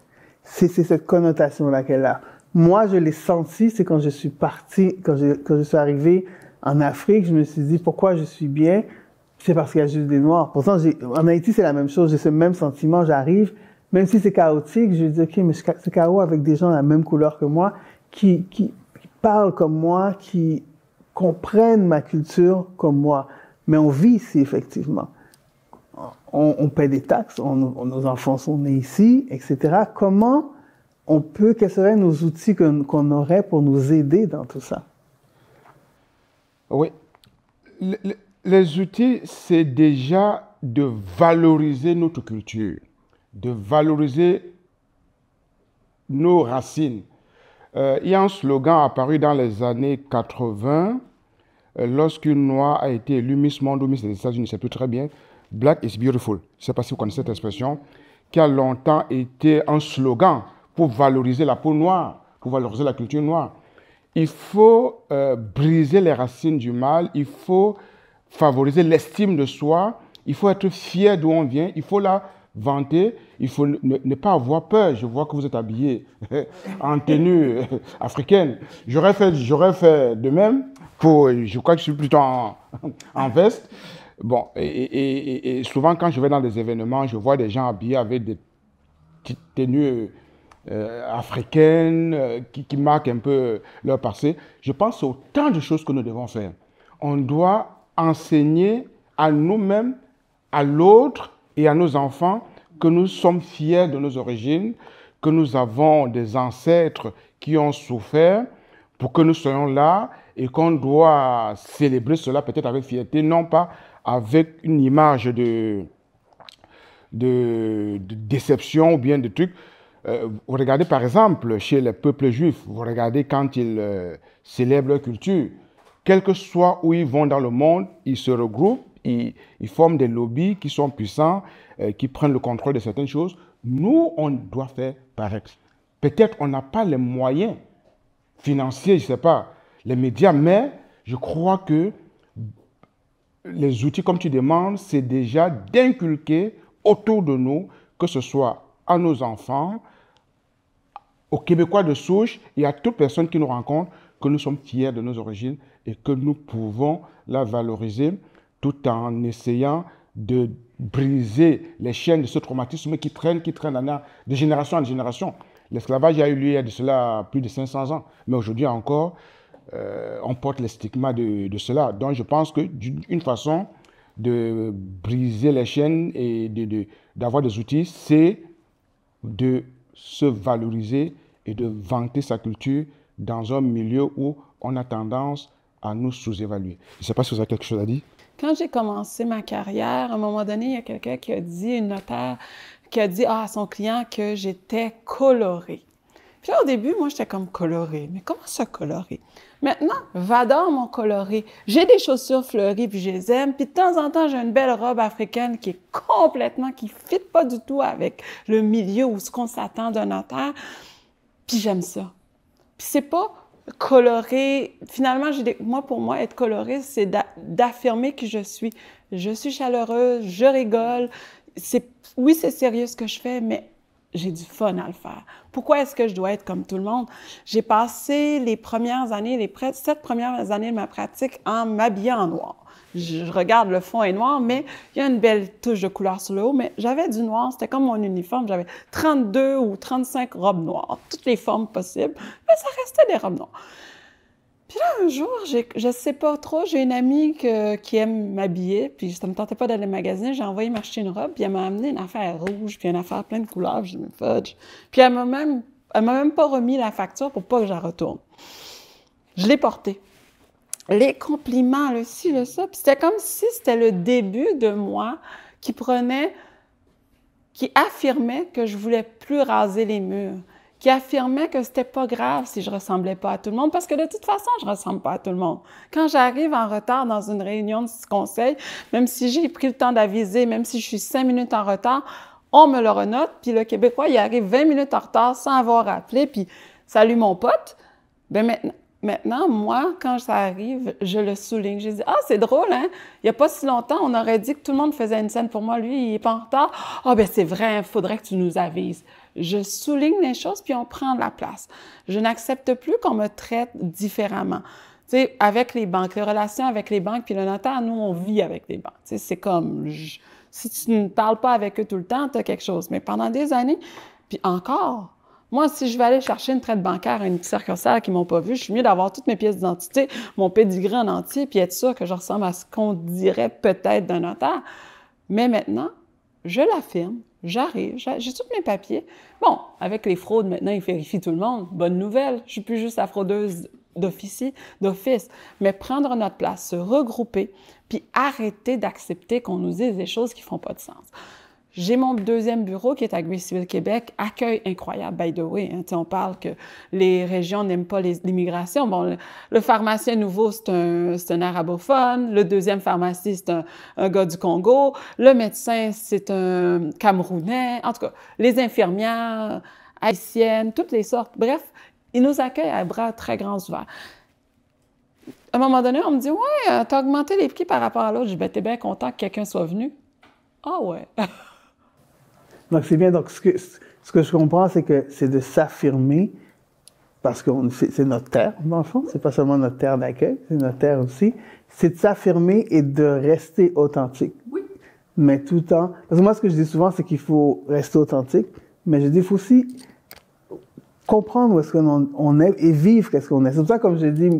C'est cette connotation-là qu'elle a. Moi, je l'ai senti, c'est quand je suis partie, quand je suis arrivée en Afrique, je me suis dit, pourquoi je suis bien? C'est parce qu'il y a juste des Noirs. Pourtant, en Haïti, c'est la même chose. J'ai ce même sentiment. J'arrive, même si c'est chaotique, je dis, OK, mais c'est chaos avec des gens de la même couleur que moi, qui parlent comme moi, qui comprennent ma culture comme moi. Mais on vit ici, effectivement. On paie des taxes, nos enfants sont nés ici, etc. Quels seraient nos outils qu'on aurait pour nous aider dans tout ça? Oui. Les outils, c'est déjà de valoriser notre culture, de valoriser nos racines. Il y a un slogan apparu dans les années 80, lorsqu'une Noire a été élue Miss Monde ou Miss des États-Unis, je ne sais plus très bien, Black is beautiful. Je ne sais pas si vous connaissez cette expression, qui a longtemps été un slogan pour valoriser la peau noire, pour valoriser la culture noire. Il faut briser les racines du mal, il faut favoriser l'estime de soi, il faut être fier d'où on vient, il faut la vanter, il faut ne pas avoir peur. Je vois que vous êtes habillé en tenue africaine. J'aurais fait de même, je crois que je suis plutôt en veste. Bon, et souvent quand je vais dans des événements, je vois des gens habillés avec des petites tenues africaines qui marquent un peu leur passé. Je pense qu'il y a autant de choses que nous devons faire. On doit enseigner à nous-mêmes, à l'autre et à nos enfants que nous sommes fiers de nos origines, que nous avons des ancêtres qui ont souffert pour que nous soyons là et qu'on doit célébrer cela peut-être avec fierté, non pas avec une image de déception ou bien de trucs. Vous regardez par exemple chez les peuples juifs, vous regardez quand ils célèbrent leur culture, quel que soit où ils vont dans le monde, ils se regroupent, ils forment des lobbies qui sont puissants, qui prennent le contrôle de certaines choses. Nous, on doit faire pareil. Peut-être on n'a pas les moyens financiers, je ne sais pas, les médias, mais je crois que les outils, comme tu demandes, c'est déjà d'inculquer autour de nous, que ce soit à nos enfants, aux Québécois de souche et à toute personne qui nous rencontre, que nous sommes fiers de nos origines et que nous pouvons la valoriser tout en essayant de briser les chaînes de ce traumatisme qui traîne de génération en génération. L'esclavage a eu lieu il y a de cela plus de 500 ans, mais aujourd'hui encore, on porte les stigmas de cela. Donc je pense qu'une façon de briser les chaînes et d'avoir des outils, c'est de se valoriser et de vanter sa culture dans un milieu où on a tendance à nous sous-évaluer. Je ne sais pas si vous avez quelque chose à dire. Quand j'ai commencé ma carrière, à un moment donné, il y a quelqu'un qui a dit, une notaire, qui a dit à son client que j'étais colorée. Puis là, au début, moi, j'étais comme colorée. Mais comment ça, colorée? Maintenant, j'adore mon coloré. J'ai des chaussures fleuries, puis je les aime. Puis de temps en temps, j'ai une belle robe africaine qui est qui ne fit pas du tout avec le milieu ou ce qu'on s'attend d'un notaire. Puis j'aime ça. Puis c'est pas coloré. Finalement, pour moi, être coloré, c'est d'affirmer qui je suis. Je suis chaleureuse, je rigole. Oui, c'est sérieux ce que je fais, mais j'ai du fun à le faire. Pourquoi est-ce que je dois être comme tout le monde? J'ai passé les 7 premières années de ma pratique en m'habillant en noir. Je regarde, le fond est noir, mais il y a une belle touche de couleur sur le haut, mais j'avais du noir, c'était comme mon uniforme. J'avais 32 ou 35 robes noires, toutes les formes possibles, mais ça restait des robes noires. Puis là, un jour, je sais pas trop, j'ai une amie qui aime m'habiller, puis ça me tentait pas d'aller magasiner, j'ai envoyé m'acheter une robe, puis elle m'a amené une affaire rouge, puis une affaire pleine de couleurs, puis je me fudge. Puis elle m'a même pas remis la facture pour pas que je la retourne. Je l'ai portée. Les compliments, le ci, le ça, puis c'était comme si c'était le début de moi qui affirmait que je voulais plus raser les murs, qui affirmait que c'était pas grave si je ressemblais pas à tout le monde, parce que de toute façon, je ressemble pas à tout le monde. Quand j'arrive en retard dans une réunion de conseil, même si j'ai pris le temps d'aviser, même si je suis 5 minutes en retard, on me le renote, puis le Québécois, il arrive 20 minutes en retard sans avoir appelé, puis « Salut mon pote », bien maintenant, moi, quand ça arrive, je le souligne. Je dis « Ah, c'est drôle, hein? Il n'y a pas si longtemps, on aurait dit que tout le monde faisait une scène pour moi. Lui, il n'est pas en retard. Ah, bien, c'est vrai, il faudrait que tu nous avises. » Je souligne les choses, puis on prend de la place. Je n'accepte plus qu'on me traite différemment. Tu sais, avec les banques, les relations avec les banques, puis le notaire, nous, on vit avec les banques. Tu sais, c'est comme, si tu ne parles pas avec eux tout le temps, tu as quelque chose. Mais pendant des années, puis encore, moi, si je vais aller chercher une traite bancaire à une circonstance qui ne m'ont pas vu, je suis mieux d'avoir toutes mes pièces d'identité, mon pédigré en entier, puis être sûr que je ressemble à ce qu'on dirait peut-être d'un notaire. Mais maintenant, je l'affirme, j'arrive, j'ai tous mes papiers. Bon, avec les fraudes, maintenant, ils vérifient tout le monde. Bonne nouvelle, je ne suis plus juste la fraudeuse d'office, mais prendre notre place, se regrouper, puis arrêter d'accepter qu'on nous dise des choses qui ne font pas de sens. J'ai mon deuxième bureau qui est à Gray-Civil, Québec. Accueil incroyable, by the way. Hein. On parle que les régions n'aiment pas l'immigration. Bon, le pharmacien nouveau, c'est un arabophone. Le deuxième pharmacien, c'est un gars du Congo. Le médecin, c'est un Camerounais. En tout cas, les infirmières haïtiennes, toutes les sortes. Bref, ils nous accueillent à bras très grands ouverts. À un moment donné, on me dit « Ouais, t'as augmenté les prix par rapport à l'autre. » Je dis « Ben, t'es bien content que quelqu'un soit venu. » Ah ouais. Donc, c'est bien. Donc, ce que je comprends, c'est que c'est de s'affirmer, parce que c'est notre terre, dans le fond. C'est pas seulement notre terre d'accueil, c'est notre terre aussi. C'est de s'affirmer et de rester authentique. Oui. Mais tout le temps... Parce que moi, ce que je dis souvent, c'est qu'il faut rester authentique, mais je dis, il faut aussi comprendre où est-ce qu'on est et vivre qu'est-ce qu'on est. C'est pour ça, comme je dis,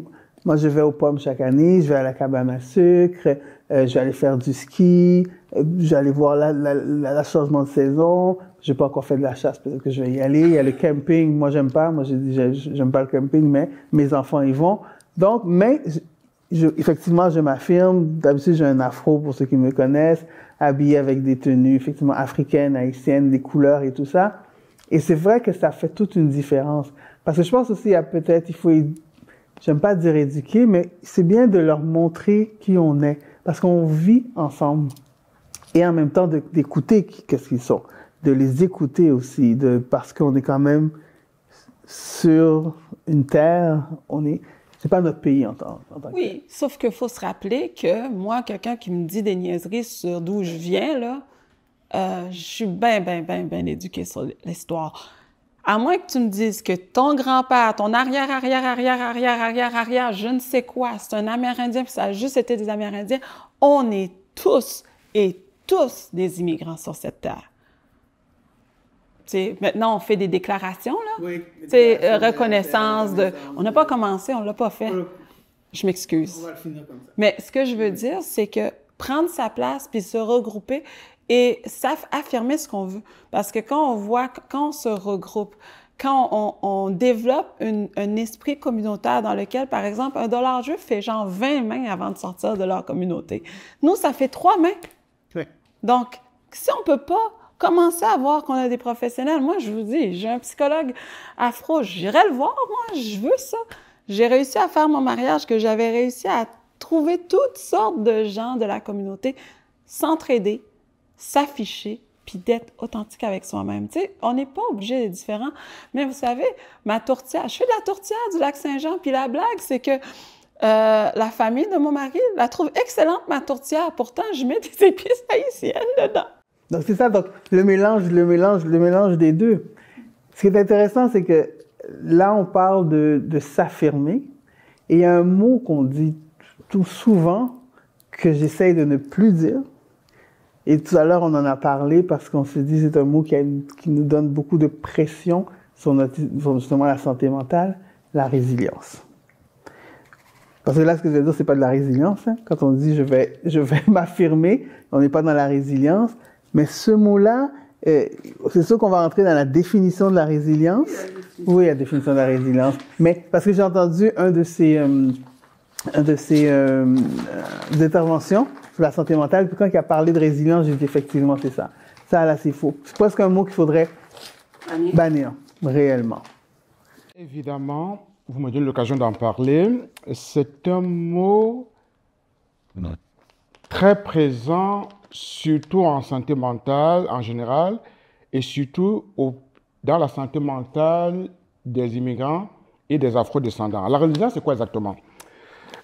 moi, je vais aux pommes chaque année, je vais à la cabane à sucre, je vais aller faire du ski, je vais aller voir la changement de saison. J'ai pas encore fait de la chasse, peut-être que je vais y aller. Il y a le camping, moi j'aime pas, moi j'ai dit j'aime pas le camping, mais mes enfants y vont. Donc, mais effectivement, je m'affirme. D'habitude, j'ai un afro pour ceux qui me connaissent, habillé avec des tenues effectivement africaines, haïtiennes, des couleurs et tout ça. Et c'est vrai que ça fait toute une différence. Parce que je pense aussi, il faut, j'aime pas dire éduquer, mais c'est bien de leur montrer qui on est. Parce qu'on vit ensemble. Et en même temps, d'écouter qu'est-ce qu'ils sont. De les écouter aussi. Parce qu'on est quand même sur une terre, c'est pas notre pays en tant que tel. Oui, sauf qu'il faut se rappeler que moi, quelqu'un qui me dit des niaiseries sur d'où je viens, là, je suis bien éduquée sur l'histoire. À moins que tu me dises que ton grand-père, ton arrière, je ne sais quoi, c'est un Amérindien, puis ça a juste été des Amérindiens, on est tous des immigrants sur cette terre. T'sais, maintenant, on fait des déclarations, là. Oui. Reconnaissance on n'a pas commencé, on ne l'a pas fait. Je m'excuse. On va le finir comme ça. Mais ce que je veux dire, c'est que prendre sa place puis se regrouper et affirmer ce qu'on veut. Parce que quand on se regroupe, quand on développe un esprit communautaire dans lequel, par exemple, un dollar juif fait genre 20 mains avant de sortir de leur communauté. Nous, ça fait 3 mains. Oui. Donc, si on ne peut pas commencer à voir qu'on a des professionnels, moi, je vous dis, j'ai un psychologue afro, j'irai le voir, moi, je veux ça. J'ai réussi à faire mon mariage, que j'avais réussi à trouver toutes sortes de gens de la communauté, s'entraider, s'afficher, puis d'être authentique avec soi-même. Tu sais, on n'est pas obligé d'être différent, mais vous savez, ma tourtière, je fais de la tourtière du Lac-Saint-Jean, puis la blague, c'est que la famille de mon mari la trouve excellente, ma tourtière. Pourtant, je mets des épices haïtiennes dedans. Donc, c'est ça, donc le mélange des deux. Ce qui est intéressant, c'est que là, on parle de s'affirmer, et il y a un mot qu'on dit tout souvent, que j'essaye de ne plus dire. Et tout à l'heure, on en a parlé parce qu'on s'est dit c'est un mot qui nous donne beaucoup de pression sur justement la santé mentale, la résilience. Parce que là, ce que je veux dire, c'est pas de la résilience. Hein. Quand on dit je vais m'affirmer, on n'est pas dans la résilience. Mais ce mot-là, c'est sûr qu'on va entrer dans la définition de la résilience. Oui, la définition de la résilience. Mais parce que j'ai entendu un de ces interventions sur la santé mentale, puis quand il a parlé de résilience, j'ai dit effectivement, c'est ça. Ça, là, c'est faux. C'est presque un mot qu'il faudrait bannir, réellement. Évidemment, vous me donnez l'occasion d'en parler. C'est un mot très présent, surtout en santé mentale en général, et surtout dans la santé mentale des immigrants et des afro-descendants. La résilience, c'est quoi exactement?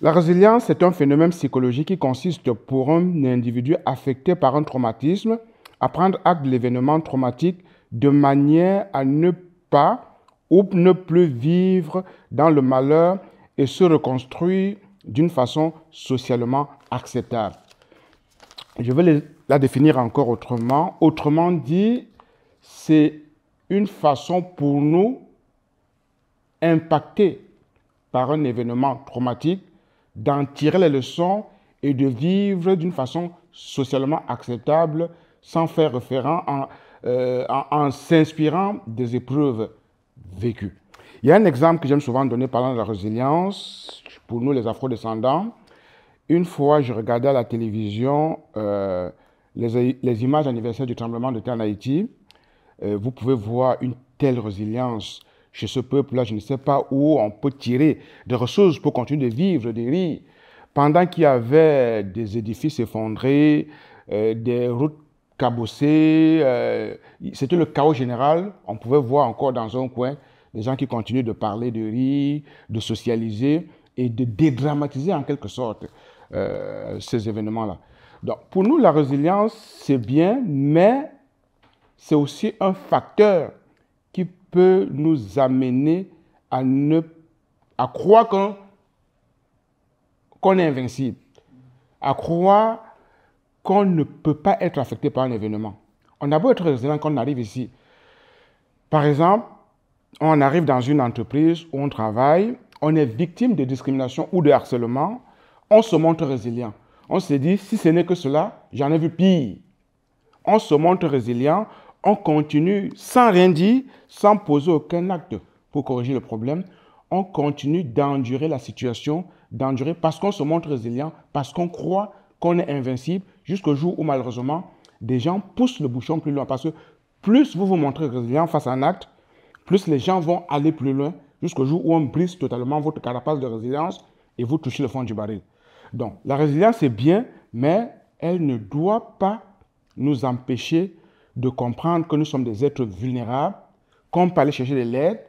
La résilience est un phénomène psychologique qui consiste pour un individu affecté par un traumatisme à prendre acte de l'événement traumatique de manière à ne pas ou ne plus vivre dans le malheur et se reconstruire d'une façon socialement acceptable. Je vais la définir encore autrement. Autrement dit, c'est une façon pour nous, impactés par un événement traumatique, d'en tirer les leçons et de vivre d'une façon socialement acceptable sans faire référence en s'inspirant des épreuves vécues. Il y a un exemple que j'aime souvent donner parlant de la résilience pour nous les afro-descendants. Une fois, je regardais à la télévision les images anniversaires du tremblement de terre en Haïti. Vous pouvez voir une telle résilience chez ce peuple-là. Je ne sais pas où on peut tirer des ressources pour continuer de vivre, de rire. Pendant qu'il y avait des édifices effondrés, des routes cabossées, c'était le chaos général. On pouvait voir encore dans un coin des gens qui continuent de parler, de rire, de socialiser et de dédramatiser en quelque sorte ces événements-là. Donc, pour nous, la résilience, c'est bien, mais c'est aussi un facteur qui peut nous amener à croire qu'on est invincible, à croire qu'on ne peut pas être affecté par un événement. On a beau être résilient quand on arrive ici. Par exemple, on arrive dans une entreprise où on travaille, on est victime de discrimination ou de harcèlement, on se montre résilient. On se dit, si ce n'est que cela, j'en ai vu pire. On se montre résilient, on continue sans rien dire, sans poser aucun acte pour corriger le problème. On continue d'endurer la situation, d'endurer parce qu'on se montre résilient, parce qu'on croit qu'on est invincible, jusqu'au jour où malheureusement, des gens poussent le bouchon plus loin. Parce que plus vous vous montrez résilient face à un acte, plus les gens vont aller plus loin, jusqu'au jour où on brise totalement votre carapace de résilience et vous touchez le fond du baril. Donc, la résilience, c'est bien, mais elle ne doit pas nous empêcher de comprendre que nous sommes des êtres vulnérables, qu'on peut aller chercher de l'aide,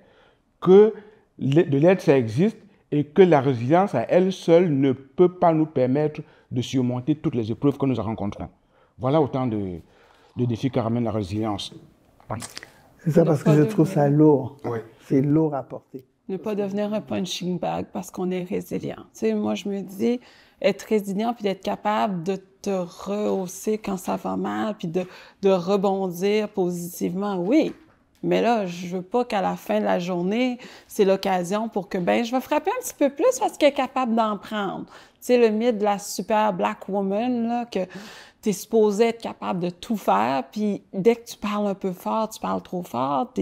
que de l'aide, ça existe, et que la résilience à elle seule ne peut pas nous permettre de surmonter toutes les épreuves que nous rencontrons. Voilà autant de défis que ramène la résilience. C'est ça, parce que je trouve ça lourd. Oui. C'est lourd à porter. Ne pas devenir un punching bag parce qu'on est résilient. Tu sais, moi, je me dis, être résilient puis d'être capable de te rehausser quand ça va mal puis de rebondir positivement, oui. Mais là, je veux pas qu'à la fin de la journée, c'est l'occasion pour que, ben, je vais frapper un petit peu plus parce qu'elle est capable d'en prendre. Tu sais, le mythe de la super black woman, là, que tu es supposé être capable de tout faire, puis dès que tu parles un peu fort, tu parles trop fort,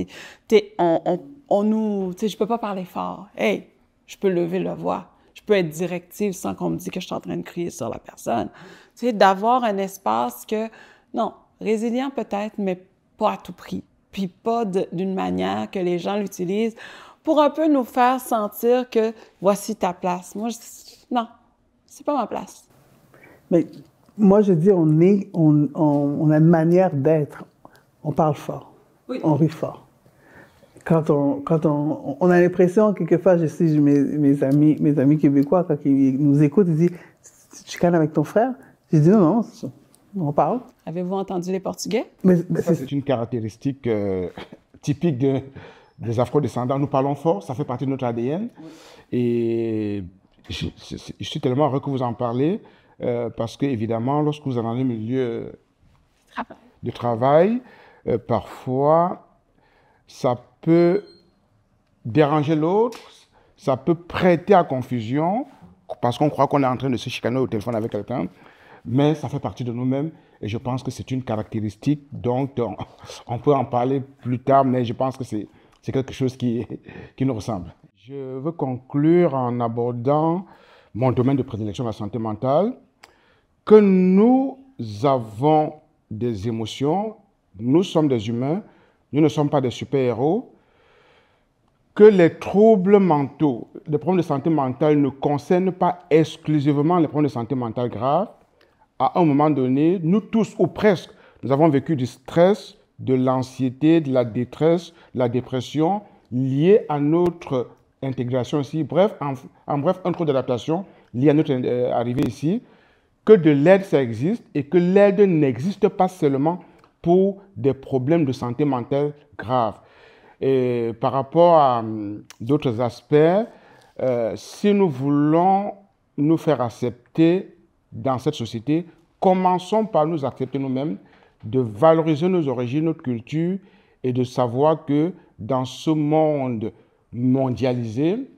on nous... Tu sais, je peux pas parler fort. Hey, je peux lever la voix. Je peux être directive sans qu'on me dise que je suis en train de crier sur la personne. Tu sais, d'avoir un espace que, non, résilient peut-être, mais pas à tout prix. Puis pas d'une manière que les gens l'utilisent pour un peu nous faire sentir que voici ta place. Moi, non, c'est pas ma place. Mais moi, je dis, on a une manière d'être. On parle fort. Oui. On rit fort. Quand on a l'impression, quelquefois, je sais, mes amis québécois, quand ils nous écoutent, ils disent, tu chicanes avec ton frère? J'ai dit, non, on parle. Avez-vous entendu les Portugais? Ça, c'est une caractéristique typique des afro-descendants. Nous parlons fort, ça fait partie de notre ADN. Oui. Et je suis tellement heureux que vous en parlez, parce que, évidemment, lorsque vous êtes dans un milieu de travail, parfois, ça peut déranger l'autre, ça peut prêter à confusion, parce qu'on croit qu'on est en train de se chicaner au téléphone avec quelqu'un, mais ça fait partie de nous-mêmes, et je pense que c'est une caractéristique, donc on peut en parler plus tard, mais je pense que c'est quelque chose qui nous ressemble. Je veux conclure en abordant mon domaine de prédilection, la santé mentale, que nous avons des émotions, nous sommes des humains, nous ne sommes pas des super-héros, que les troubles mentaux, les problèmes de santé mentale ne concernent pas exclusivement les problèmes de santé mentale graves. À un moment donné, nous tous, ou presque, nous avons vécu du stress, de l'anxiété, de la détresse, de la dépression, liées à notre intégration ici. Bref, en bref, un trouble d'adaptation lié à notre arrivée ici, que de l'aide, ça existe, et que l'aide n'existe pas seulement pour des problèmes de santé mentale graves. Et par rapport à d'autres aspects, si nous voulons nous faire accepter dans cette société, commençons par nous accepter nous-mêmes, de valoriser nos origines, notre culture, et de savoir que dans ce monde mondialisé,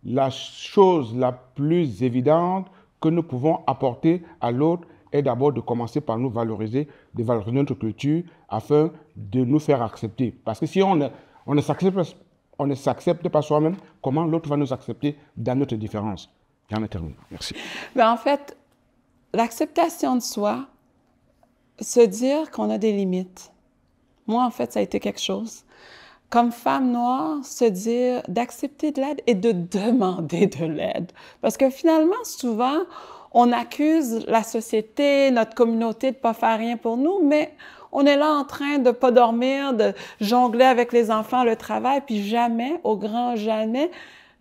la chose la plus évidente que nous pouvons apporter à l'autre est d'abord de commencer par nous valoriser, de valoriser notre culture afin de nous faire accepter. Parce que si on ne s'accepte pas soi-même, comment l'autre va nous accepter dans notre différence? J'en ai terminé. Merci. En fait, l'acceptation de soi, se dire qu'on a des limites. Moi, en fait, ça a été quelque chose. Comme femme noire, se dire d'accepter de l'aide et de demander de l'aide. Parce que finalement, souvent, on accuse la société, notre communauté de ne pas faire rien pour nous, mais on est là en train de ne pas dormir, de jongler avec les enfants, le travail, puis jamais, au grand jamais,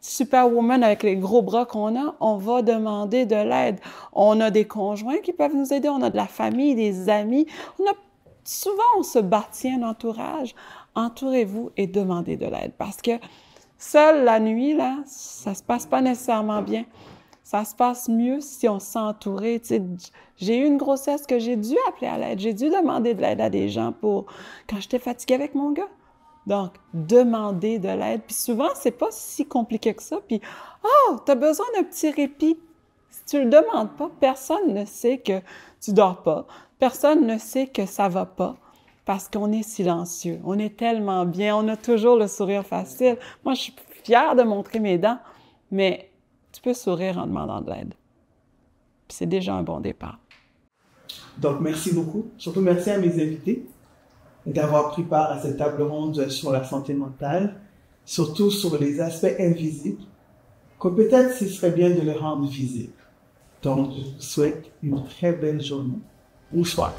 Superwoman avec les gros bras qu'on a, on va demander de l'aide. On a des conjoints qui peuvent nous aider, on a de la famille, des amis. Souvent, on se bâtit un entourage. Entourez-vous et demandez de l'aide. Parce que seule la nuit, là, ça ne se passe pas nécessairement bien. Ça se passe mieux si on s'est entouré. J'ai eu une grossesse que j'ai dû appeler à l'aide. J'ai dû demander de l'aide à des gens quand j'étais fatiguée avec mon gars. Donc, demander de l'aide. Puis souvent, c'est pas si compliqué que ça. Puis, oh, tu as besoin d'un petit répit. Si tu le demandes pas, personne ne sait que tu dors pas. Personne ne sait que ça va pas. Parce qu'on est silencieux. On est tellement bien. On a toujours le sourire facile. Moi, je suis fière de montrer mes dents. Mais tu peux sourire en demandant de l'aide. Puis c'est déjà un bon départ. Donc, merci beaucoup. Surtout, merci à mes invités d'avoir pris part à cette table ronde sur la santé mentale, surtout sur les aspects invisibles, que peut-être ce serait bien de les rendre visibles. Donc, je vous souhaite une très belle journée ou soirée.